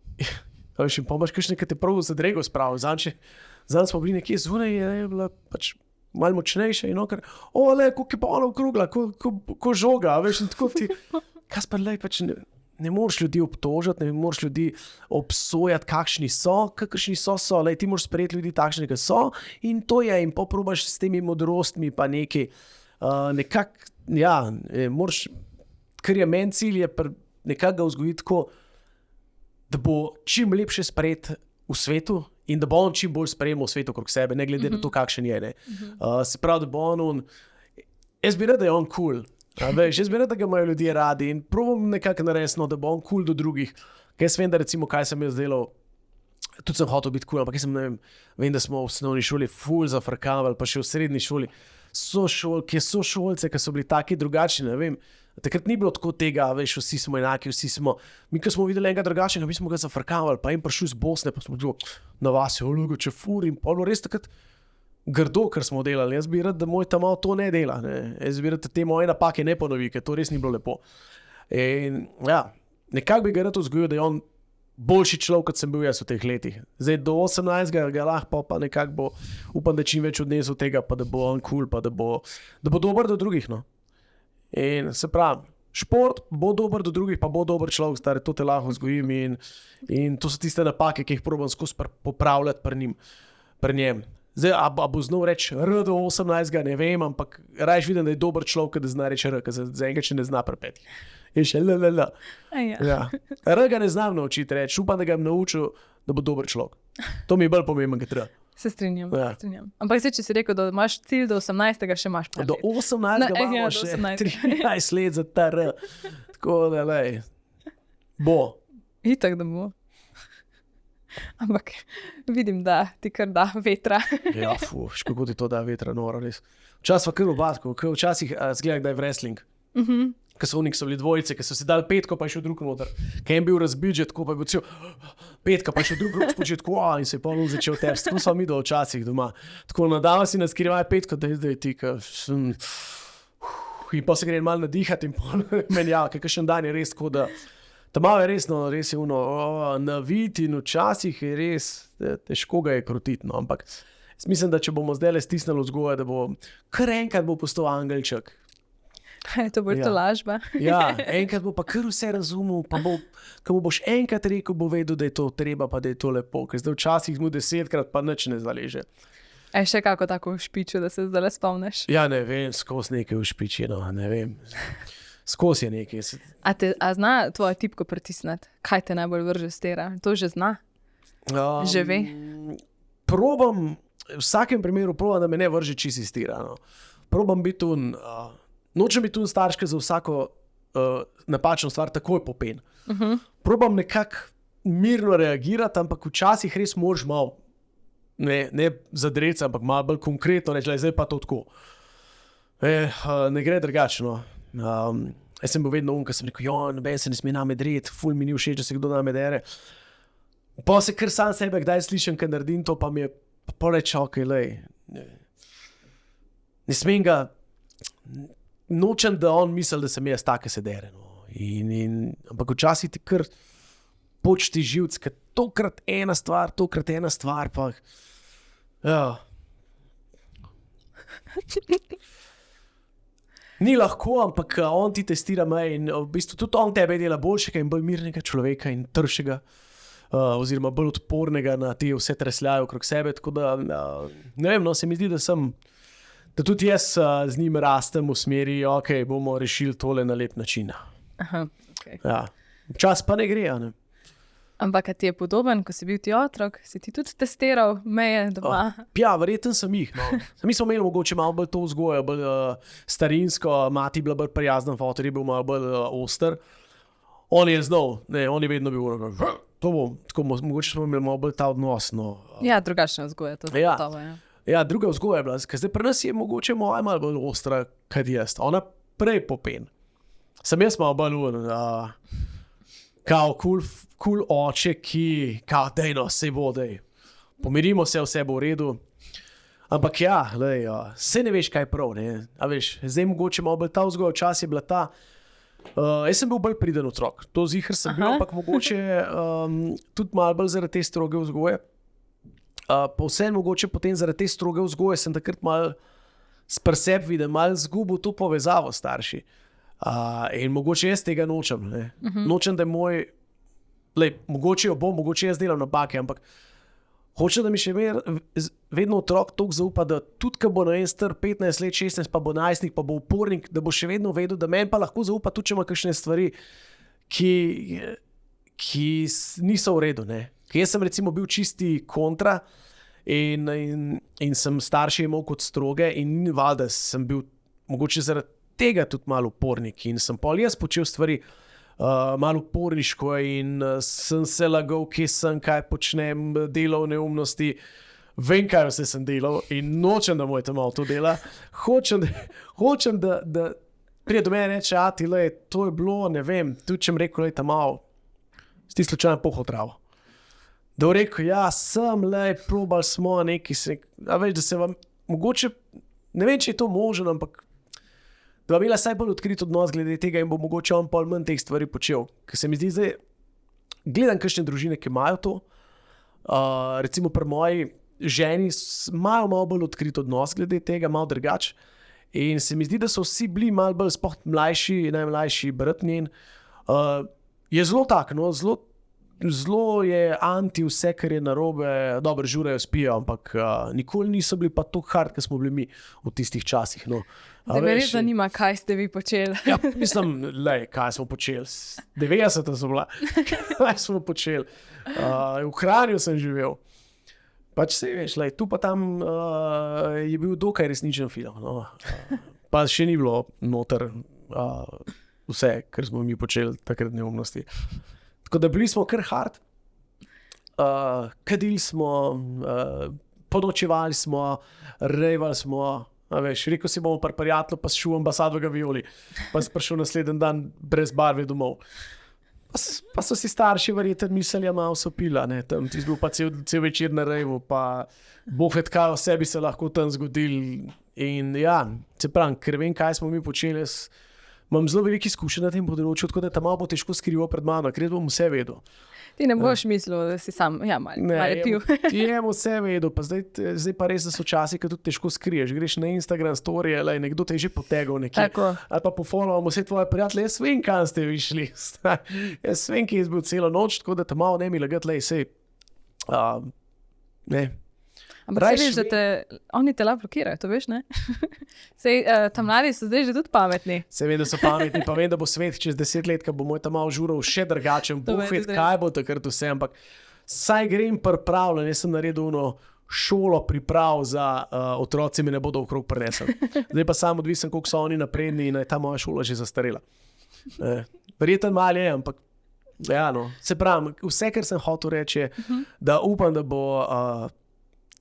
pa imaš kakšne, ki te prav zadrego spravi. Zanj smo bili nekje zunaj, je bila pač malo močnejša in okar, koliko je pa ona okrugla, ko žoga, veš, in tako ti, kaj pa pač ne moreš ljudi obtožiti, ne moreš ljudi obsojati, kakršni so, ti moraš sprejeti ljudi takšne, ki so in to je, in probaš s temi modrostmi pa nekaj, nekako, ja, moraš, kar je meni cilj, je nekako ga vzgojiti tako, da bo čim lepše sprejeti v svetu in da bo on čim bolj sprejemal svet okrog sebe, ne glede na to, kakšen je. Ne. Se pravi, da bo on, jaz bi rekel, da je on kul. Jaz bi rekel, da ga imajo ljudje radi in probam nekako narediti, da bo on kul do drugih. Ker jaz vem, da recimo, kaj sem jaz delal, tudi sem hotel biti kul, ampak jaz vem, da smo v osnovni šoli ful zafrkavali, pa še v srednji šoli. Sošolce, ki so bili taki drugačni, ne vem. Takrat ni bilo tako tega, veš, vsi smo enaki, mi, ko smo videli enega drugačnega, mi smo ga zafrkavali, pa jim prišel iz Bosne, pa smo bili na vas, če fur in pa res takrat grdo, kar smo delali. Jaz bi rad, da moj tam malo to ne dela, ne. Jaz bi rad, da te moje napake ne ponovi, ker to res ni bilo lepo. In ja, nekako bi ga rad vzgojil, da je on boljši človek, kot sem bil jaz v teh letih. Zdaj do 18. ga lahko pa nekako bo, upam, da čim več odnesel tega, pa da bo on kul, pa da bo dober do drugih, no. In se pravi, šport bo dober do drugih, pa bo dober človek, stari, to te lahko vzgojim in to so tiste napake, ki jih probam skozi popravljati pri njem. Zdaj, a bo znal reči R do 18, ne vem, ampak rajš vidim, da je dober človek, da zna reči R, ker za enega, če ne zna pri 5. Je še l. Ja. R ga ne znam naučiti reči, upam, da ga bom naučil, da bo dober človek. To mi je bolj pomembno, kot R. Se strinjam. Ampak zdaj, če si rekel, da imaš cilj do 18, še imaš pa. Do 18 imamo še 13 let za ta R. Tako da, lej, bo. Itak, da bo. Ampak vidim, da ti kar da vetra. Ja, kako ti to da vetra, noro, res. Včasih pa kar obatko, včasih zgleda, da je wrestling. Ker so bili dvojice, ki so si dali petko, pa je šel drug noter. Ker je bil razbit, tako pa je bil cel petka, pa je šel drug spočet, in se je polno začel tepsti. Tako smo mi do včasih doma. Tako nadava si nas skrivaj petko, da je zdaj ti, in pa se gre malo nadihati in pol menjava, ker kakšen dan je res tako, da ta malo je res je naviti in včasih je res težko ga je krotiti, no, ampak mislim, da če bomo zdaj le stisnili vzgoja, da bo kar enkrat bo postal angelček. To bo to lažba. Ja, enkrat bo pa kar vse razumel, pa ko mu boš enkrat rekel, bo vedel, da je to treba, pa da je to lepo, ker zdaj včasih mu 10krat pa nič ne zaleže. A je še kako tako v špiču, da se zdaj le spomniš? Ja, ne vem, skozi nekaj v špiči, no, ne vem. Skozi je nekaj. A zna tvoja tipko pritisniti? Kaj te najbolj vrže s tera? To že zna? Že ve? Probam, v vsakem primeru probam, da me ne vrže čisi s tera. No. Probam biti nočem biti starška za vsako napačno stvar takoj popen. Probam nekako mirno reagirati, ampak včasih res moraš malo, ne zadreti, ampak malo bolj konkretno reči, zdaj pa to tako. Ne gre drugačno. Jaz sem bil vedno ko sem rekel, noben se ne sme name dreti, ful mi ni všeč, da se kdo name dere. Pa se kar sam sebe kdaj slišim, kad naredim to, pa mi je pa reče, ok, lej, ne smem ga, nočem, da on misli, da sem jaz tak, ki se dere. No. Ampak včasih ti kar počti živc, ker tokrat ena stvar, pa ja. Ni lahko, ampak on ti testira me in v bistvu tudi on tebe dela boljšega in bolj mirnega človeka in tršega, oziroma bolj odpornega na te vse tresljaje okrog sebe, tako da, ne vem, no, se mi zdi, da tudi jaz z njim rastem v smeri, ok, bomo rešili tole na lep način. Aha, okay. Ja. Včasih pa ne gre, ne. Ampak ti je podoben, ko si bil ti otrok, si ti tudi testiral meje doma? Ja, verjetno sem jih. No. Mi smo imeli mogoče malo bolj to vzgojo, bolj starinsko, mati bila bolj prijazna, fotor je bil malo bolj oster. On je znal, on je vedno bil, to bom, tako mogoče smo imeli malo bolj ta odnos. No. Ja, drugačna vzgoja, to ja. Gotovo, ja. Ja, druga vzgoja je bila, ker zdaj pri nas je mogoče moja malo bolj ostra, kad jaz. Ona prej popen. Sem jaz malo bolj kao cool oče, ki kao dejno, sej bo, dej. Pomirimo se, vse bo v redu. Ampak ja, lej, sej ne veš, kaj je prav, ne. A veš, zdaj mogoče malo bolj ta vzgoja, včasih je bila ta. Jaz sem bil bolj priden otrok. To ziher sem bil, ampak mogoče tudi malo bolj zaradi te stroge vzgoje. Pa vsem mogoče potem zaradi te stroge vzgoje sem takrat malo sprseb videl, malo zgubil to povezavo starši. In mogoče jaz tega nočem. Ne. Nočem, da je moj, mogoče jo bom, mogoče jaz delam napake, ampak hočem, da mi še vedno otrok toliko zaupa, da tudi, ko bo na en star 15 let, 16, pa bo najstnik, pa bo upornik, da bo še vedno vedel, da meni pa lahko zaupa tudi, če ima kakšne stvari, ki niso v redu. Ne. Ker jaz sem recimo bil čisti kontra in sem starše imel kot stroge in valjda sem bil mogoče zaradi tega tudi malo upornik in sem pol jaz počel stvari malo uporniško in sem se lagal, kje sem, kaj počnem, delal neumnosti. Vem, kaj vse sem delal in nočem, da moj tam avto dela. Hočem, da pride do mene reče, ati, lej, to je bilo, ne vem, tudi če mi rekel, lej, tam malo, si ti slučajno pohod travo. Da je rekel, ja, sem, lej, probal smo neki, a veš, da se vam, mogoče, ne vem, če je to možno, ampak da bi imela saj bolj odkrit odnos glede tega in bo mogoče on pol manj teh stvari počel. Ker se mi zdi zdaj, gledam kakšne družine, ki imajo to, recimo pri moji ženi imajo malo bolj odkrit odnos glede tega, malo drugače. In se mi zdi, da so vsi bili malo bolj sploh mlajši, najmlajši brat njen. Je zelo tak, no, zelo je anti vse, kar je narobe, dobro žurajo, spijo, ampak nikoli niso bili pa tako hard, kot smo bili mi v tistih časih. No. Zdaj me res zanima, kaj ste vi počeli. Ja, mislim, lej, kaj smo počeli. 90 so bila, kaj smo počeli. V Kranju sem živel. Pač se veš, lej, tu pa tam je bil dokaj resničen film. No. Pa še ni bilo noter vse, kar smo mi počeli takrat neumnosti. Tako da bili smo kar hard, kadili smo, ponočevali smo, rejvali smo, veš, rekel si bomo pri prijatelju, pa šel v ambasado ga violi, pa si prišel naslednji dan brez barve domov. Pa so si starši verjetno mislili, ja, malo so pila, ne, tam ti bil pa cel večer na rejvu, pa bofet kaj vse bi se lahko tam zgodil. In ja, se pravim, ker vem, kaj smo mi počeli, imam zelo veliko izkušenj na tem področju, tako da tam malo bo težko skrival pred mano, ker bom vse vedel. Ti ne boš mislil, da si sam, ja, malo pil. Jem vse vedel, pa zdaj pa res, da so časi, ki tudi težko skriješ. Greš na Instagram story, ali nekdo te je že potegal nekje. Tako. Ali pa pofollowamo vse tvoje prijatelje, jaz vem, kam ste vi šli. Jaz vem, ki je bil celo noč, tako da tam malo ne mi lagati, lej, sej. Ne. Ampak se veš, da oni te lahko blokirajo, to veš, ne? Sej, tam mladi so zdaj že tudi pametni. Se vem, da so pametni, pa vem, da bo svet čez 10 let, ko bo moj tam malo žural še drugačen, bufet, kaj bo takrat vse, ampak saj grem pripravljen, jaz sem naredil šolo priprav za otroci mi ne bodo okrog prinesli. Zdaj pa sam odvisen, koliko so oni napredni in je ta moja šola že zastarela. Verjetno malo je, ampak ja, no. Se pravim, vse, kar sem hotel reči, da upam,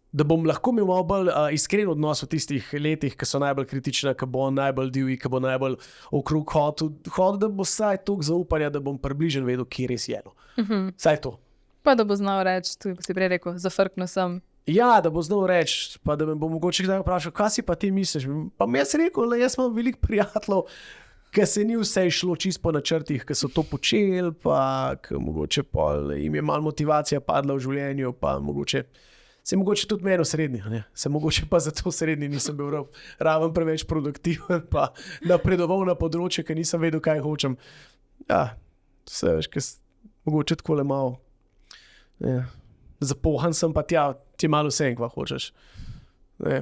da bom lahko imel malo bolj iskren odnos v tistih letih, ki so najbolj kritična, ki bo najbolj divji, ki bo najbolj okrog hodil, da bo saj toliko zaupanja, da bom približno vedel, kje res je. Saj to. Pa da bo znal reči, tu si prej rekel, zafrknil sem. Ja, da bo znal reči, pa da me bo mogoče kdaj vprašal, kaj si pa ti misliš. Pa mi jaz rekel, da jaz imam veliko prijateljev, ki se ni vse šlo čisto po načrtih, ki so to počeli, pa mogoče jim je malo motivacija padla v življenju, pa mogoče tudi meni v srednji, ne? Se mogoče pa zato v srednji nisem bil raven preveč produktiven, pa napredoval na področje, ker nisem vedel, kaj hočem. Ja, vse veš, ker mogoče tako le malo. Ja. Zapohan sem pa tja, ti malo vse, kva hočeš. Ne.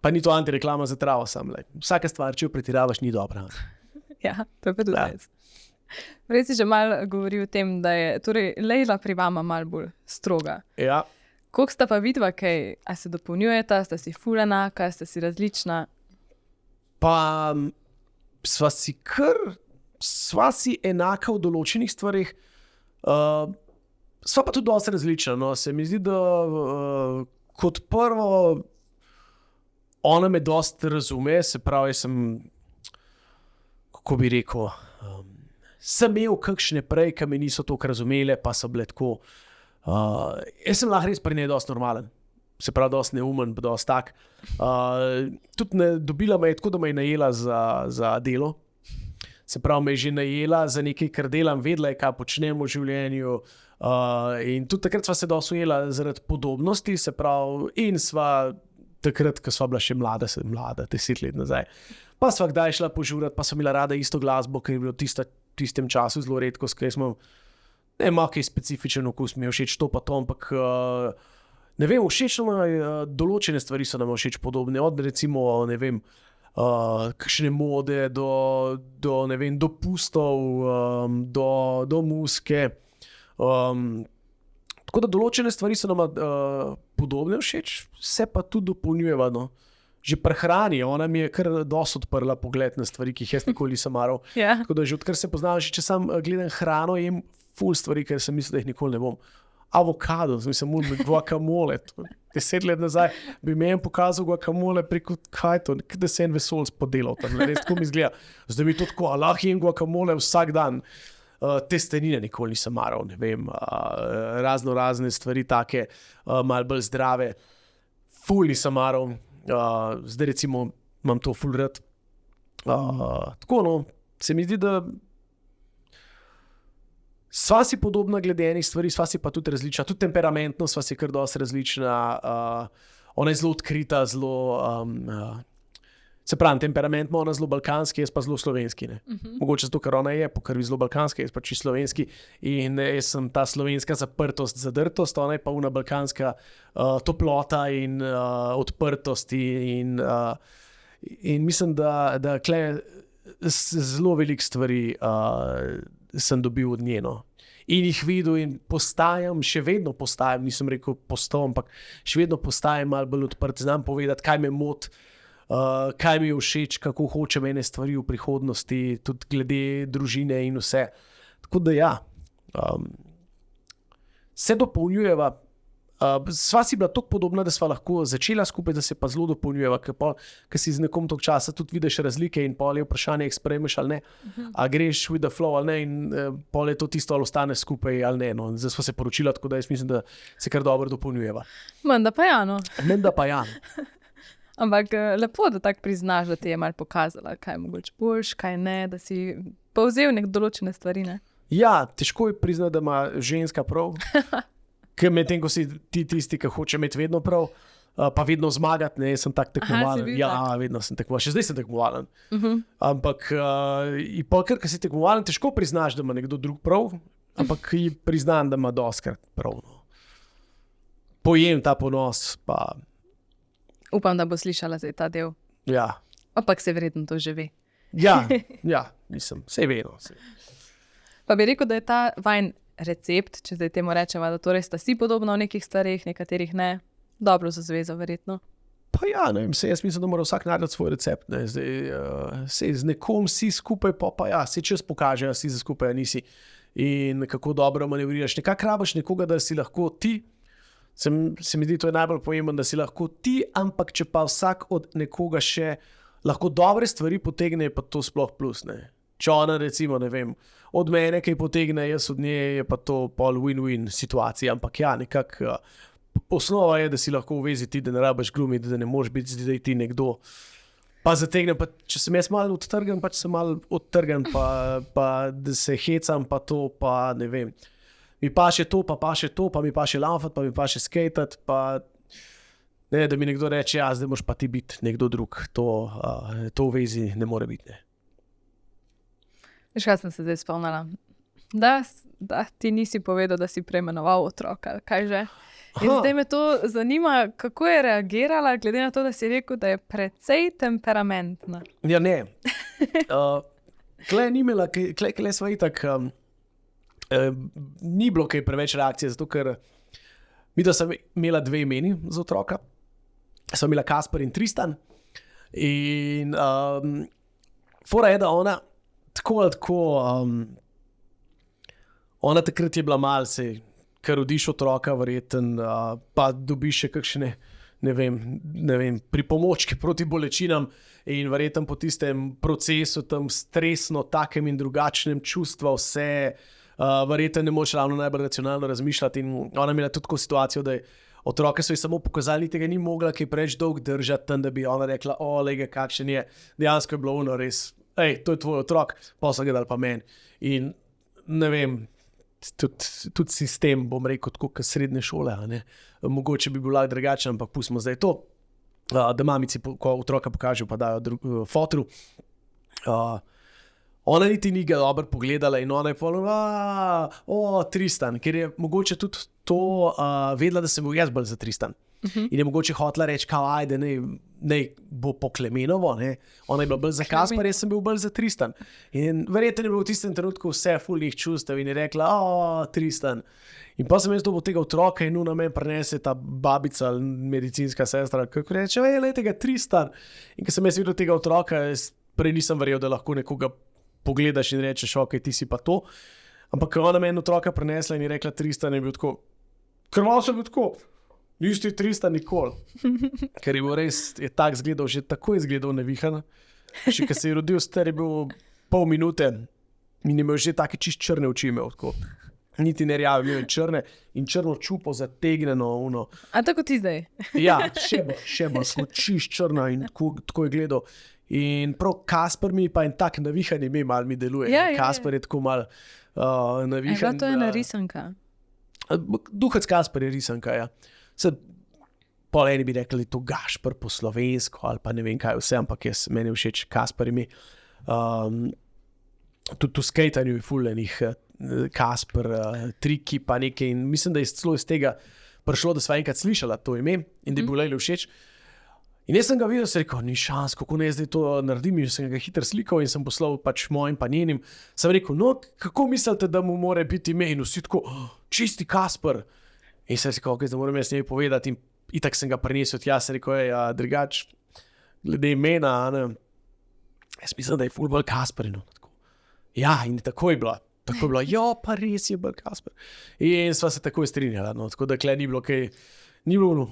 Pa ni to antireklama za travo sam. Vsaka stvar, če jo pretiravaš, ni dobra. Ja, to je pa tudi res. Prej si že malo govoril o tem, da je torej Lejla pri vama malo bolj stroga. Ja. Koliko sta pa vidva, kaj, a se dopolnjujeta, sta si ful enaka, sta si različna? Pa sva si enaka v določenih stvarih, sva pa tudi dosti različna. No. Se mi zdi, da kot prvo ona me dosti razume, se pravi, sem, kako bi rekel, sem imel kakšne prej, ki me niso toliko razumele, pa so bile tako. Jaz sem lahko res pri njej dosti normalen, se pravi dosti neumen, dosti tak. Tudi dobila me je tako, da me je najela za delo. Se pravi, me je že najela za nekaj, kar delam, vedela je, kaj počnem v življenju. In tudi takrat sva se dosti ujela zaradi podobnosti, se pravi, in sva takrat, ko sva bila še mlada, 10 let nazaj. Pa sva kdaj šla požurati, pa sva imela rada isto glasbo, ker je bilo tistem času zelo redko, skaj smo. Ne, malo kaj specifičen okus, mi je všeč to pa to, ampak ne vem, všeč nam določene stvari so nam všeč podobne, od recimo, ne vem, kakšne mode do ne vem, dopustov, do muske. Tako da določene stvari so nam podobne všeč, se pa tudi dopolnjujeva. No. Že pri hrani, ona mi je kar dosti odprla pogled na stvari, ki jih jaz nikoli nisem maral. Ja. Tako da že odkar se poznam, že če sam gledam hrano, jem ful stvari, ker sem mislil, da jih nikoli ne bom. Avokado, mislim, guacamole. 10 let nazaj bi mi pokazal guacamole preko kaj to, da se en vesolc podelal. Tam, res tako mi izgleda. Zdaj mi to tako, lahko jem guacamole vsak dan. Testenine nikoli nisem maral, ne vem, razne stvari take, malo bolj zdrave. Ful nisem maral. Zdaj recimo imam to ful rad. Tako no, se mi zdi, da sva si podobna glede enih stvari, sva si pa tudi različna, tudi temperamentno sva si kar dosti različna. Ona je zelo odkrita, se pravi, temperament ima ona zelo balkanski, jaz pa zelo slovenski. Mogoče zato, ker ona je po krvi zelo balkanska, jaz pa čisto slovenski in jaz sem ta slovenska zaprtost, zadrtost, ona je pa una balkanska toplota in odprtost in mislim, da kle zelo veliko stvari sem dobil od njeno. In jih videl in še vedno postajam, nisem rekel postal, ampak še vedno postajam malo bolj odprt, znam povedati, kaj me moti, kaj mi je všeč, kako hočem ene stvari v prihodnosti, tudi glede družine in vse. Tako da ja, se dopolnjujeva. Sva si bila tako podobna, da sva lahko začela skupaj, da se pa zelo dopolnjujeva, ker si z nekom toliko časa tudi vidiš razlike in pol je vprašanje, jih sprejmeš ali ne, a greš with the flow ali ne in pol je to tisto, ali ostane skupaj ali ne. No. Zdaj sva se poročila, tako da jaz mislim, da se kar dobro dopolnjujeva. Menda pa ja, no. Menda pa ja. Ampak lepo, da tako priznaš, da ti je malo pokazala, kaj mogoče boš, kaj ne, da si povzel nek določene stvari, ne? Ja, težko je priznati, da ima ženska prav. Ker medtem, ko si ti tisti, ki hoče imeti vedno prav, pa vedno zmagati, ne, jaz sem tak tekmovalen. Ja, vedno sem tekmovalen, še zdaj sem tekmovalen. Ampak, ker si tekmovalen, težko priznaš, da ima nekdo drug prav, ampak ji priznam, da ima dostikrat prav. No. Pojem ta ponos, pa... Upam, da bo slišala zdaj ta del. Ja. Ampak se verjetno to že ve. Ja, nisem, sej ve, no. Pa bi rekel, da je ta vajn recept, če zdaj temu rečemo, da torej sta si podobna v nekih stvarih, nekaterih ne, dobro za zvezo verjetno. Pa ja, ne vem, jaz mislim, da mora vsak najti svoj recept. Ne. Zdaj, z nekom si skupaj, pa ja, se čas pokaže, a si za skupaj, a nisi. In kako dobro manevriraš. Nekako rabiš nekoga, da si lahko ti, se mi zdi, to je najbolj pomembno, da si lahko ti, ampak če pa vsak od nekoga še lahko dobre stvari potegne, pa to sploh plus, ne. Če ona recimo, ne vem, od mene kaj potegne, jaz od nje, je pa to pol win-win situacija, ampak ja, nekako osnova je, da si lahko v vezi ti, da ne rabiš glumiti, da ne moreš biti zdaj ti nekdo. Pa zategnem, pa če sem jaz malo odtrgan, pa če sem malo odtrgan, pa da se hecam, pa to, pa ne vem. Mi paše to, pa mi paše laufat, pa mi paše skatat, pa ne, da mi nekdo reče, ja, zdaj moraš pa ti biti nekdo drug. To v vezi ne more biti, ne. Veš, kaj sem se zdaj spomnila? Da ti nisi povedal, da si preimenoval otroka, kaj že? In zdaj me to zanima, kako je reagirala, glede na to, da si rekel, da je precej temperamentna. Ja, ne. Kle ni imela, kle sva itak, ni bilo kaj preveč reakcije, zato ker mi da sem imela 2 imeni za otroka. Sem imela Kaspar in Tristan. In fora je, da ona tako, ona takrat je bila malce, ker rodiš otroka verjeten, pa dobiš še kakšne, ne vem, pripomočke proti bolečinam in verjetno po tistem procesu, tam stresno, takem in drugačnem čustva vse, verjetno ne moč ravno najbolj racionalno razmišljati in ona imela tudi tako situacijo, da je otroke so ji samo pokazali, tega ni mogla kaj preč dolg držati, tam da bi ona rekla, lega, kakšen je, dejansko je bilo ono res, to je tvoj otrok, pa so ga dali pa meni. In ne vem, tudi sistem, bom rekel, tako kot srednje šole, ne? Mogoče bi bil lahko drugačen, ampak pustimo zdaj to, da mamici, ko otroka pokažejo, pa dajo fotru. Ona niti ni ga dobro pogledala in ona je Tristan, ker je mogoče tudi to vedela, da sem bil jaz bolj za Tristan. In je mogoče hotela reči, kao ajde, naj bo po Klemenovo, ne. Ona je bila bolj za Kaspar, jaz sem bil bolj za Tristan. In verjetno je bilo v tistem trenutku vse fulnih čustev in je rekla, Tristan. In pa sem jaz dobil tega otroka in na meni prenese ta babica, medicinska sestra, kako reče, lejte ga Tristan. In ko sem jaz videl tega otroka, prej nisem verjel, da lahko nekoga pogledaš in rečeš, ok, ti si pa to. Ampak ko ona meni otroka prenesla in je rekla Tristan, je bil tako, krval sem bil tako, nisi Tristan nikoli. Ker je bil res, je tak zgledal, že tako je zgledal nevihan. Še ko se je rodil, star je bil pol minute in je imel že take čist črne oči imel, tako. Niti ne rjave, imel je črne in črno čupo zategnjeno. A tako ti zdaj? Ja, še bolj, smo čist črna in tako je gledal. In prav Kaspar mi pa en tak navihan ime malo mi deluje. Ja. Kaspar je tako malo navihan. To je narisanka. Duhec Kaspar je risanka, ja. Pol eni bi rekli to Gašper po slovensko ali pa ne vem kaj vse, ampak meni je všeč Kaspar ime. Tudi v skejtanju je fullenih Kaspar, triki pa nekaj in mislim, da je celo iz tega prišlo, da sva enkrat slišala to ime in da je bil Lejli všeč. In jaz sem ga videl, sem rekel, ni šans, kako ne zdaj to naredim, in sem ga hitro slikal in sem poslal pač mojim pa njenim. Sem rekel, kako mislite, da mu more biti ime? In vsi tako, čisti Kaspar. In sem rekel, ok, zdaj moram jaz njej povedati in itak sem ga prinesel tja, sem rekel, drugač, glede imena, jaz mislim, da je ful bolj Kaspar. Ja, in tako je bilo. Tako je bilo, pa res je bolj Kaspar. In sva se takoj strinjala, tako da kle ni bilo kaj, ni bilo,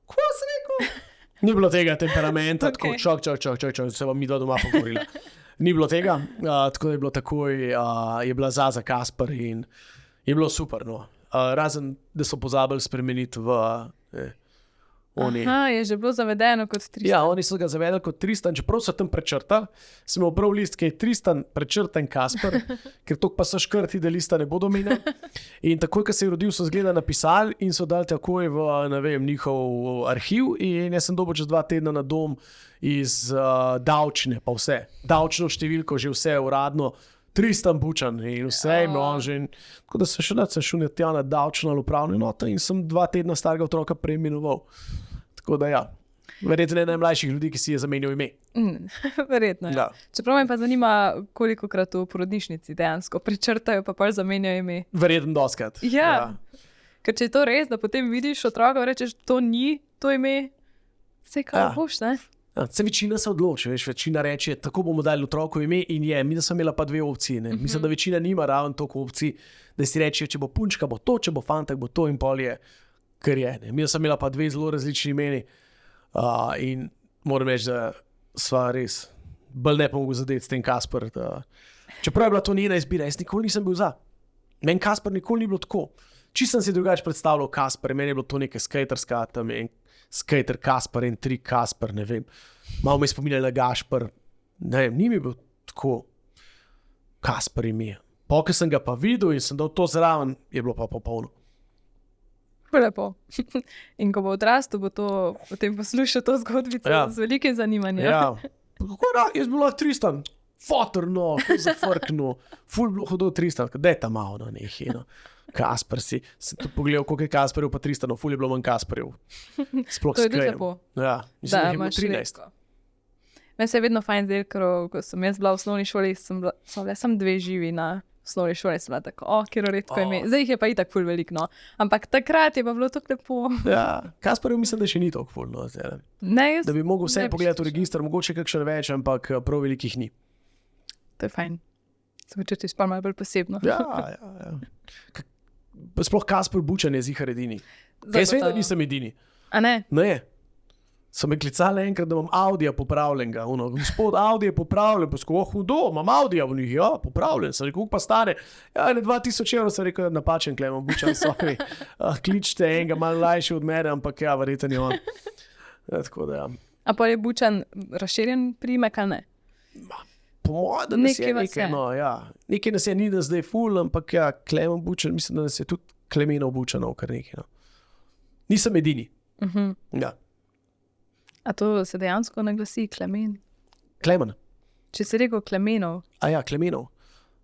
ko sem rekel? Ni bilo tega temperamenta, tako čok, se vam mi doma pogovorila. Ni bilo tega, tako da je bilo takoj, je bila za Kaspar in je bilo super, no. Razen, da so pozabili spremeniti v oni. Aha, je že bilo zavedeno kot Tristan. Ja, oni so ga zavedali kot Tristan, čeprav so tam prečrtali. Sem imel prav list, ki je Tristan, prečrten Kaspar, ker tok pa so škrti, da lista ne bodo menjali. In takoj, ko se je rodil, so zgleda napisali in so dali takoj v, ne vem, njihov arhiv in jaz sem dobil čez 2 tedna na dom iz davčne, pa vse. Davčno številko, že vse uradno, Tristan Bučan in vse je bilo že. Tako da sem šel tja na davčno ali upravno enoto in sem 2 tedna starega otroka preimenoval. Tako da ja, verjetno je najmlajših ljudi, ki si je zamenjal ime. Verjetno, ja. Čeprav me pa zanima, kolikokrat v porodnišnici dejansko prečrtajo pa pol zamenjajo ime. Verjetno doskrat. Ja. Ker če je to res, da potem vidiš otroka in rečeš, to ni to ime, se kaj boš, ne? Se večina se odloči, večina reče, tako bomo dali otroku ime in je. Mi da sem imela pa 2 opcije. Mislim, da večina nima ravno toliko opcij, da si reče, če bo punčka, bo to, če bo fantak, bo to in pol je, kar je. Mi da sem imela pa 2 zelo različni imeni in moram reči, da sva res bolj ne pomogel zadeti s tem Kaspar. Čeprav je bila to njena izbira, jaz nikoli nisem bil za. Meni Kaspar nikoli ni bilo tako. Čisto sem si drugače predstavljal Kaspar, meni je bilo to neke skaterska, tam je skater Kaspar in 3 Kaspar, ne vem. Malo me spominjali na Gašpar. Ne vem, ni mi bil tako Kaspar ime. Ko sem ga pa videl in sem dal to zraven, je bilo pa popolno. Lepo. In ko bo odrastel, bo to potem poslušal to zgodbico z velikim zanimanjem. Ja. Kako da, jaz bil Tristan, fotorno, za frkno, ful bilo hodil Tristan, da je tam malo na nekaj, no. Kaspar si, sem tudi pogledal, koliko je Kasparjev pa Tristanov, ful je bilo manj Kasparjev. Sploh to je tudi lepo. Ja, mislim, da je bilo 13. Meni se je vedno fajn zdel, ker ko sem jaz bila v osnovni šoli, sem bila sem 2 živi na osnovni šoli, sem bila tako, kjer redko ime. Zdaj jih je pa itak ful veliko, no. Ampak takrat je pa bilo tako lepo. Ja, Kasparjev mislim, da še ni toliko ful, no. Ne, da bi mogel vse pogledati v register, mogoče kakšen več, ampak prav velikih ni. To je fajn. Se počutiš pa malo bolj posebno. Ja. Sploh Kaspar Bučan je zihar edini. Jaz vem, da nisem edini. A ne? Ne. So me klicali enkrat, da imam Audija popravljenega. Gospod Audi je popravljen, pa sko, hudo, imam Audija v njih, ja, popravljen. Sem rekel, pa stane. Ja, ne 2000 evrov, sem rekel, napačen, imam Bučan, sorry. Kličite enega, malo mlajši od mene, ampak ja, verjetno je on. Tako da, ja. A pa je Bučan razširjen priimek, ali ne? Po mojem, da nas je nekaj, no, ja. Nekaj nas je, ni da zdaj ful, ampak ja, Klemen Bučan, mislim, da nas je tudi Klemenov Bučanov kar nekaj, no. Nisem edini. Ja. A to se dejansko naglasi, Klemen? Klemen. Če si rekel Klemenov. A ja, Klemenov.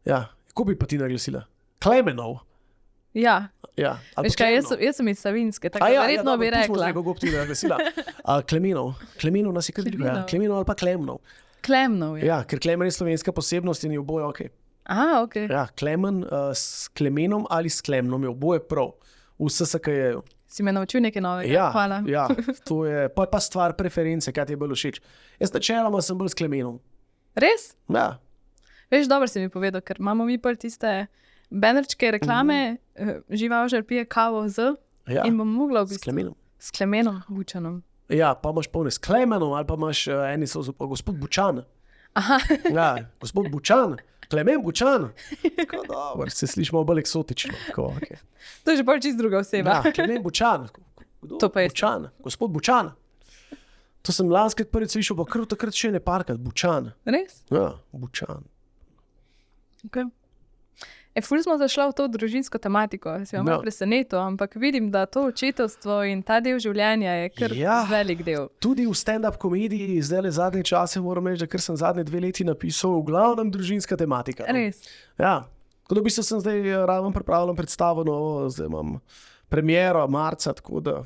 Ja, kako bi pa ti naglasila? Klemenov. Ja, Ja, ali veš pa kaj, Klemenov. jaz sem iz Savinske, tako Ja, verjetno bi rekla. Kako bi ti naglasila? Klemenov. Klemenov nas je kar drugo. Ja. Klemenov. Klemenov ali pa Klemnov. Klemnov je. Ja, ker Klemen je slovenska posebnost in je oboje ok. Aha, ok. Ja, Klemen s Klemenom ali s Klemnom je oboje prav. V SSKJ-ju. Si me naučil nekaj novega. Ja, Hvala. ja, to je pa stvar preference, kaj ti je bolj všeč. Jaz načeloma sem bolj s Klemenom. Res? Ja, Veš, dobro si mi povedal, ker imamo mi pa tiste banerčke, reklame, žival žal pije kavo z ja. in bom mogla v S bistvu Klemenom. s Klemenom Bučanom. Ja, pa imaš polne s Klemenom ali pa imaš eni so gospod Bučan. Aha, Ja, gospod Bučan, Klemen Bučan. Tako dobro, se slišimo bolj eksotično. Tako, okay. to je že bolj čist druga oseba. Ja, Klemen Bučan. Kdo? To pa je- Bučan, gospod Bučan. To sem lanskrat prvič slišal, pa kar takrat še ne parkrat. Bučan. Res? Ja, Bučan. Okay. Ful smo zašla v to družinsko tematiko, si vam Ja. presenetil, ampak vidim, da to očetovstvo in ta del življenja je kar Ja. velik del. Tudi v stand-up komediji, zdaj le zadnje čase, moram reči, da ker sem zadnje 2 leti napisal, v glavnem družinska tematika. No. Res. Ja, tako da v bistvu sem zdaj ravno pripravljen predstavo, no, zdaj imam premiero marca, tako da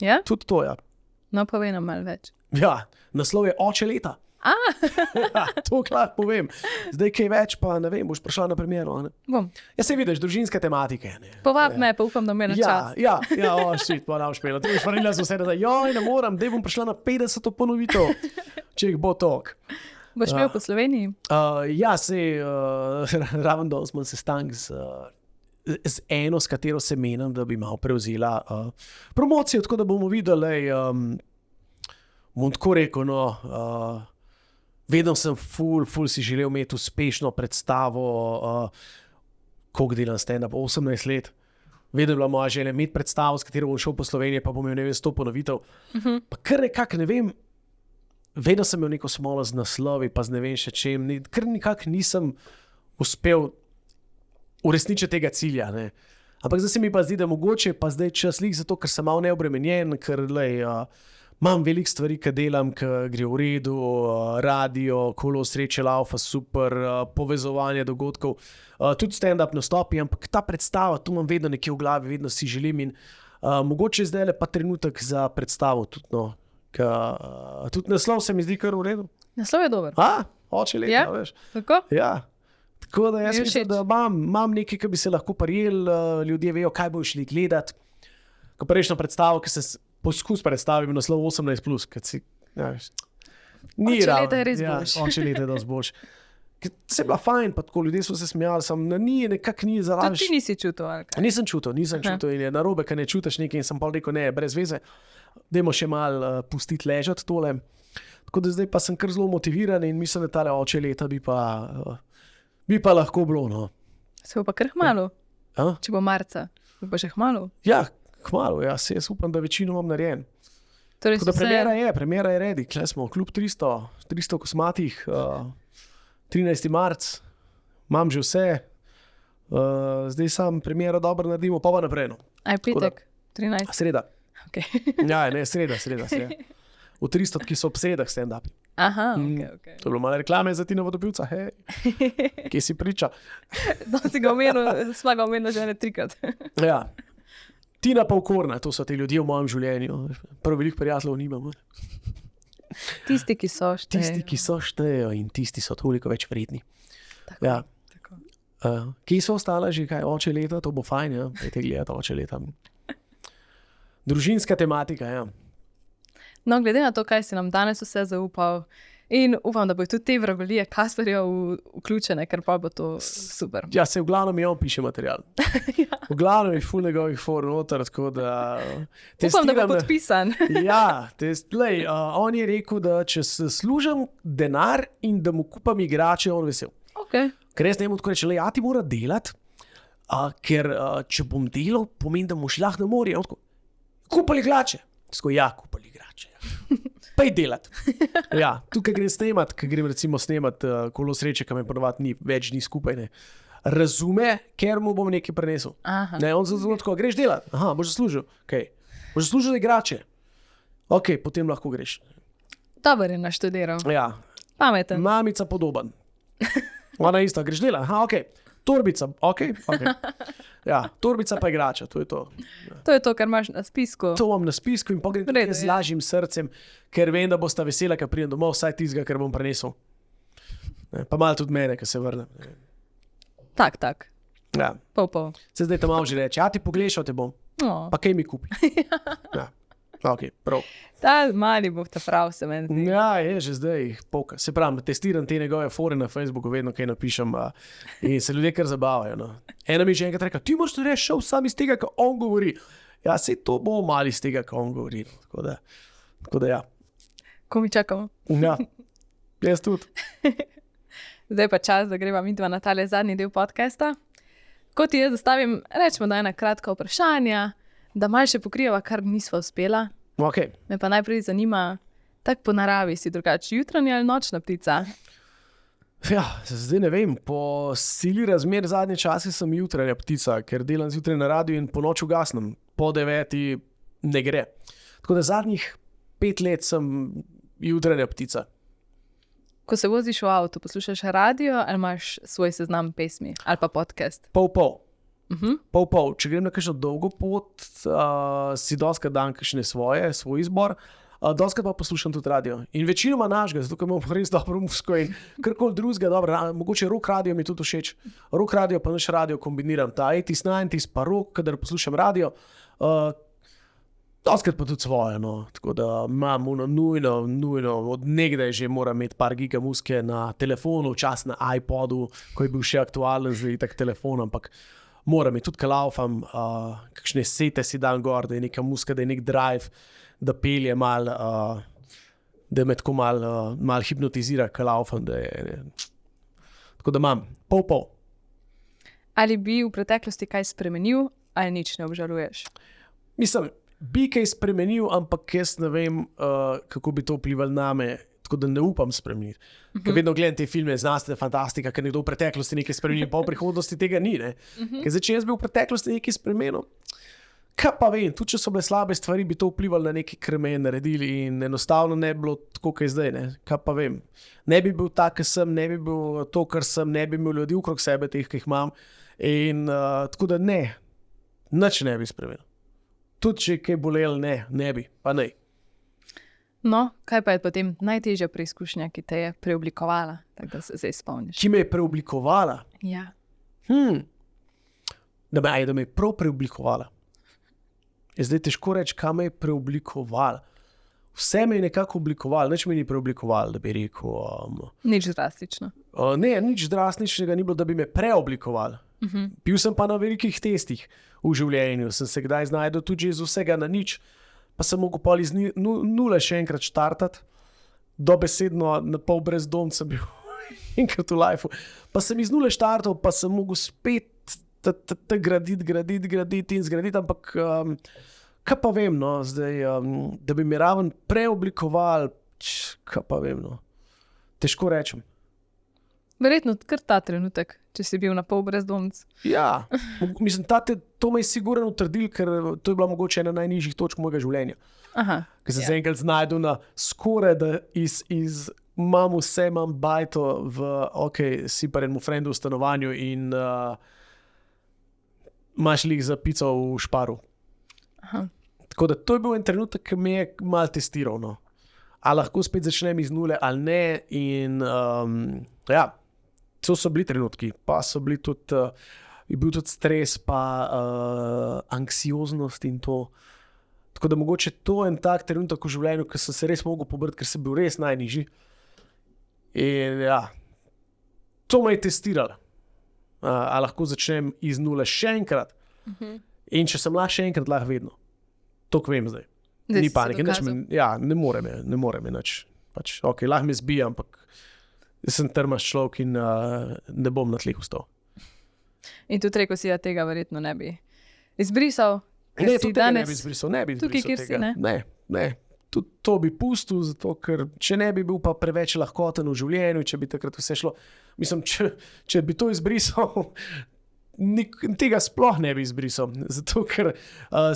Ja? tudi to je. Ja. No, povej nam malo več. Ja, naslov je Oče leta. Ja, to lahko povem. Zdaj kaj več, pa ne vem, boš prišla na premiero. Ne? Bom. Ja, se vidiš, družinske tematike. Ne? Povab me, pa upam, da me na čas. Ja, šit, pa nam špela. Tu je šparila za vse, da joj, ne morem, da bom prišla na 50 ponovitev, če jih bo tok. Boš imel po Sloveniji? Ja, se ravno dol smo sestanek z eno, s katero se menim, da bi malo prevzela promocijo, tako da bomo videli, bom tako rekel, no, vedno sem ful si želel imeti uspešno predstavo, koliko delam stand-up, 18 let. Vedno je bila moja želja imeti predstavo, s katero bom šel po Sloveniji, pa bom imel, ne vem, 100 ponovitev. Pa kar nekako, ne vem, vedno sem imel neko smolo z naslovi, pa z ne vem še čem, ker nikako nisem uspel uresničiti tega cilja. Ne. Ampak zdaj se mi pa zdi, da mogoče pa zdaj čas lik zato, ker sem malo neobremenjen, ker imam veliko stvari, ki delam, ki gre v redu, radio, kolo sreče, laufa, super, povezovanje dogodkov, tudi stand-up nastopi, ampak ta predstava, tu imam vedno nekje v glavi, vedno si želim in mogoče zdaj le pa trenutek za predstavo tudi, no. Tudi naslov se mi zdi kar v redu. Naslov je dober. Oče leta, Ja? veš. Tako? Ja. Tako da jaz Mi je mislim, všeč. da imam nekaj, kar bi se lahko prijel, ljudje vejo, kaj bojo šli gledati. Ko prejšnjo predstavo, ki se poskus predstavim naslov 18+, ker si, ja, veš, ni Oče ravno. leta je res Ja, boljši. Oče leta je dosti boljši. Ker se je bila fajn, pa tako ljudje so se smejali, sem nekako ni To zaraven. ti nisi čutil, ali kaj? Nisem čutil in je narobe, ker ne čutiš nekaj in sem pa rekel, ne, brez veze, dajmo še malo pustiti ležati tole. Tako da zdaj pa sem kar zelo motiviran in mislim, da tale Oče leta bi pa lahko bilo. No. Se bo pa kar hmalo, A? če bo marca. Bo pa že hmalo. Ja, kmalu, ja, se jaz upam, da večino imam narejen. Torej, Tako da vse- premiera je redi, kle smo, kljub 300 kosmatih, 13. marc, imam že vse, zdaj sam premiero dobro naredimo, pa naprej. No. Aj petek, 13. Sreda. Okay. Ja, ne, sreda. V 300, ki so ob sredah stand-up. Aha, ok. To je bilo malo reklame za Tina Vodopivca, hej, kje si priča. No, si ga omenil, sva ga omenila že ne 3krat. Ja. Tina pa Okorna, to so ti ljudje v mojem življenju. Prav veliko prijateljev nimam. Tisti, ki so štejejo. Tisti, ki so štejejo in tisti so toliko več vredni. Tako, Ja. tako. Kje so ostala že kaj, Oče leta, to bo fajn, ja, dajte gledati Oče leta. Družinska tematika, ja. No, glede na to, kaj si nam danes vse zaupal, in upam, da bo tudi te vragolije Kasperja vključene, ker pa bo to super. Ja, se v glavnem je on piše material. V glavnem je ful njegovih form noter, tako da Upam, da bo testiram na- podpisan. Ja, on je rekel, da če se služim denar in da mu kupam igrače, je on vesel. Okay. Ker jaz ne vem, tako reče, ja, ti mora delati, ker če bom delal, pomeni, da boš lahko na morje. On tako, kupali igrače. Tako, ja, kupali igrače. Ja. Pej delati. Ja, tukaj grem snemat, ker grem recimo snemat kolo sreče, ki me ponovadi ni, več ni skupaj. Ne. Razume, ker mu bom nekaj prenesel. Aha. Ne, on zelo tako, greš delati, aha, boš zaslužil. Okay. Boš zaslužil igrače. Ok, potem lahko greš. Dober je naštudiral. Ja. Pameten. Mamica podoben. Ona isto, greš dela. Aha, ok. Torbica, ok. Ja, torbica pa igrača, to je to. To je to, kar imaš na spisku. To imam na spisku in pogrem tudi z lažjim srcem, ker vem, da bosta vesela, ker pridem domov, vsaj tistega, kar bom prenesel. Pa malo tudi mene, ker se vrnem. Tak. Ja. Pol. Se zdaj tam malo že reče, ja ti pogrešal te bom, pa kaj mi kupi. Ja. Ok, prav. Ta mali bo ta prav, se meni zdi. Ja, je že zdaj poka. Se pravi, testiram te njegove fore na Facebooku, vedno kaj napišem in se ljudje kar zabavajo. No. Ena mi je že enkrat rekla, ti moraš reči šel sam iz tega, kar on govori. Ja, se to bo mali iz tega, kar on govori. Tako da ja. Ko mi čakamo. Ja, jaz tudi. Zdaj pa čas, da greva midva na tale zadnji del podcasta. Ko ti jaz zastavim, rečemo, da ena kratka vprašanja, da malo še pokrijeva, kar nisva uspela. Okay. Me pa najprej zanima, tako po naravi si drugače jutranja ali nočna ptica? Ja, zdaj ne vem, po sili razmer zadnje čase sem jutranja ptica, ker delam zjutraj na radiju in po noč ugasnem. Po 9 ne gre. Tako da zadnjih 5 let sem jutranja ptica. Ko se voziš v avtu, poslušaš radio ali imaš svoj seznam pesmi ali pa podcast? Pol. Pol. Če grem na kakšno dolgo pot, si doskrat dan kakšne svoj izbor, doskrat pa poslušam tudi radio. In večinoma našega, zato ker imam res dobro muziko in karkoli drugega, dobro, mogoče rock radio mi tudi všeč. Rock radio pa naš radio kombiniram, ta 80s, 90s pa rock, kadar poslušam radio. Doskrat pa tudi svoje, no. Tako da imam nujno, od nekdaj že moram imeti par giga muzike na telefonu, včasih na iPodu, ko je bil še aktualen, zdaj tak telefon, ampak moram je tudi, ko laufam, kakšne sete si dan gor, da je neka muzika, da je nek drive, da pelje mal, da me tako mal hipnotizira, ko laufam. Tako da imam pol. Ali bi v preteklosti kaj spremenil ali nič ne obžaluješ? Mislim, bi kaj spremenil, ampak jaz ne vem, kako bi to vplivalo name, tako da ne upam spremeniti. Ker vedno gledam te filme, znanstvene fantastika, ker nekdo v preteklosti nekaj spremeni, pa v prihodnosti tega ni. Ker zdaj, če jaz bi v preteklosti nekaj spremenil, kaj pa vem, tudi če so bile slabe stvari, bi to vplivalo na nekaj, kar me je naredili in enostavno ne bi bilo tako, kot je zdaj. Kaj pa vem. Ne bi bil tak, kot sem, ne bi bil to, kar sem, ne bi imel ljudi okrog sebe, teh, ki jih imam. In tako da ne, nič ne bi spremenil. Tudi če je kaj bolelo, ne bi, pa ne. No, kaj pa je potem najtežja preizkušnja, ki te je preoblikovala, tako da se zdaj spomniš? Ki me je preoblikovala? Ja. Da me je prav preoblikovala. Je zdaj težko reči, kaj me je preoblikovala. Vse me je nekako oblikovalo, nič me ni preoblikovalo, da bi rekel. Nič drastično. Ne, nič drastičnega ni bilo, da bi me preoblikoval. Bil sem pa na velikih testih v življenju, sem se kdaj znašel tudi iz vsega na nič. Pa sem mogel pol iz nule še enkrat štartati, dobesedno na pol brezdomc sem bil enkrat v lifeu. Pa sem iz nule štartal, pa sem mogel spet graditi in zgraditi, ampak kaj pa vem, no, zdaj, da bi me raven preoblikoval, kaj pa vem, no, težko rečem. Verjetno kar ta trenutek, če si bil na pol brezdomc. Ja, mislim, to me je sigurno utrdil, ker to je bila mogoče ena najnižjih točk mojega življenja. Ker sem se enkrat znašel na skoraj, da imam bajto si pa enemu frendu v stanovanju in imaš lih za pico v Šparu. Tako da to je bil en trenutek, ki me je malo testiral. No. A lahko spet začnem iz nule ali ne in ja. To so bili trenutki, pa so bili tudi, je bil tudi stres, pa anksioznost in to. Tako da mogoče to je en tak trenutek v življenju, ker sem se res mogel pobrati, ker sem bil res najnižji. In ja, to me je testiralo. A lahko začnem iz nule še enkrat. In če sem lahko še enkrat, lahko vedno. To vem zdaj. Ni panike, ne more me nič. Pač, lahko me zbija, ampak jaz sem trmaš človek in ne bom na tleh ustal. In tudi rekel si, da tega verjetno ne bi izbrisal, ker si danes... Ne bi izbrisal tukaj, kjer si, tega. Ne. Tudi to bi pustil, zato ker če ne bi bil pa preveč lahkoten v življenju, če bi takrat vse šlo... Mislim, če bi to izbrisal, tega sploh ne bi izbrisal. Zato ker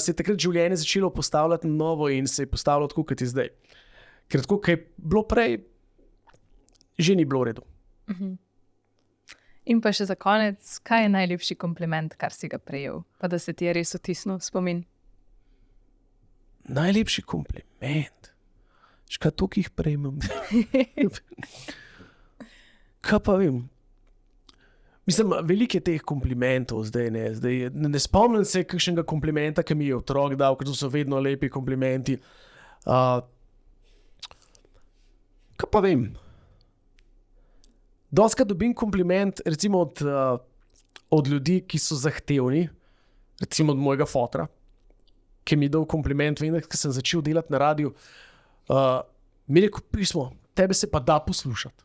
se je takrat življenje začelo postavljati na novo in se je postavljalo tako, kot je zdaj. Ker tako, kaj je bilo prej, že ni bilo v redu. In pa še za konec, kaj je najlepši kompliment, kar si ga prejel, pa da se ti je res vtisnil v spomin? Najlepši kompliment. Škaj to, ki jih prejmem? Kaj pa vem? Mislim, veliko je teh komplimentov zdaj. Ne spomnim se kakšnega komplimenta, ki mi je otrok dal, ker to so vedno lepi komplimenti. Kaj pa vem? Dostikrat dobim kompliment, recimo od ljudi, ki so zahtevni, recimo od mojega fotra, ki mi je dal kompliment, vem, ker sem začel delati na radiju. Mi je rekel pismo, tebe se pa da poslušati.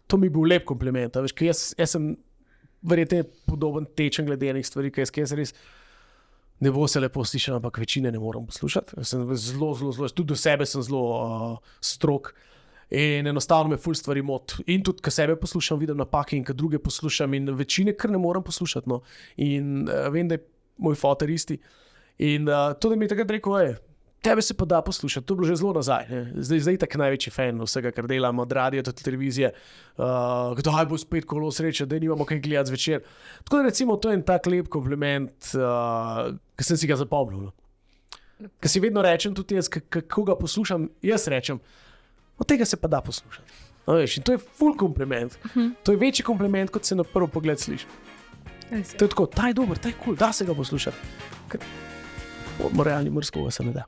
To mi je bil lep kompliment. Veš, jaz sem verjetno podoben tečen glede enih stvari, ki jaz res ne bo se lepo slišal, ampak večine ne moram poslušati. Jaz sem zelo, tudi do sebe sem zelo strog. In enostavno me ful stvari moti. In tudi, ko sebe poslušam, vidim napake in ko druge poslušam in večine kar ne morem poslušati. No. In vem, da je moj foter isti. In to, da mi je takrat rekel, tebe se pa da poslušati, to je bilo že zelo nazaj. Ne. Zdaj tak največji fan vsega, kar delam, od radija do televizije. Kdaj bo spet kolo sreča, da nimamo kaj gledati zvečer. Tako da recimo to je en tak lep kompliment, ki sem si ga zapomnil. No. Ker si vedno rečem, tudi jaz, kako ga poslušam, jaz rečem, od tega se pa da poslušati. No, veš, in to je ful kompliment. To je večji kompliment, kot se na prvi pogled sliši. To je tako, ta je dober, ta je cool, da se ga poslušati. Ker realni mrskoga se ne da.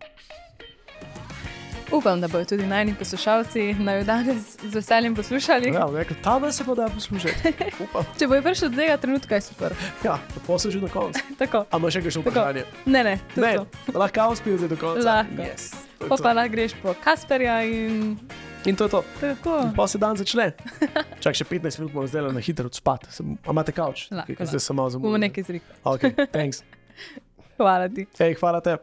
Upam, da bodo tudi najni poslušalci naju danes z veseljem poslušali. Ja, rekel, ta da se pa da poslušati. Upam. Če bo prišel do tega trenutka, je super. Ja, pa se že na koncu. Tako. A imaš še kakšno vprašanje? Ne, tudi Ne, to. lahko uspel zdaj do konca. Lahko. Yes, to je Pa to. pa lahko greš po Kasperja in In to je to. tako. Pa se dan začne. Čak še 15 minut bomo zdaj na hitro odspati. A imate kavč? Lahko, Zdaj sem malo zamudil. Bomo nekaj zrikali. Ok, thanks. Hvala ti. Hej, hvala te.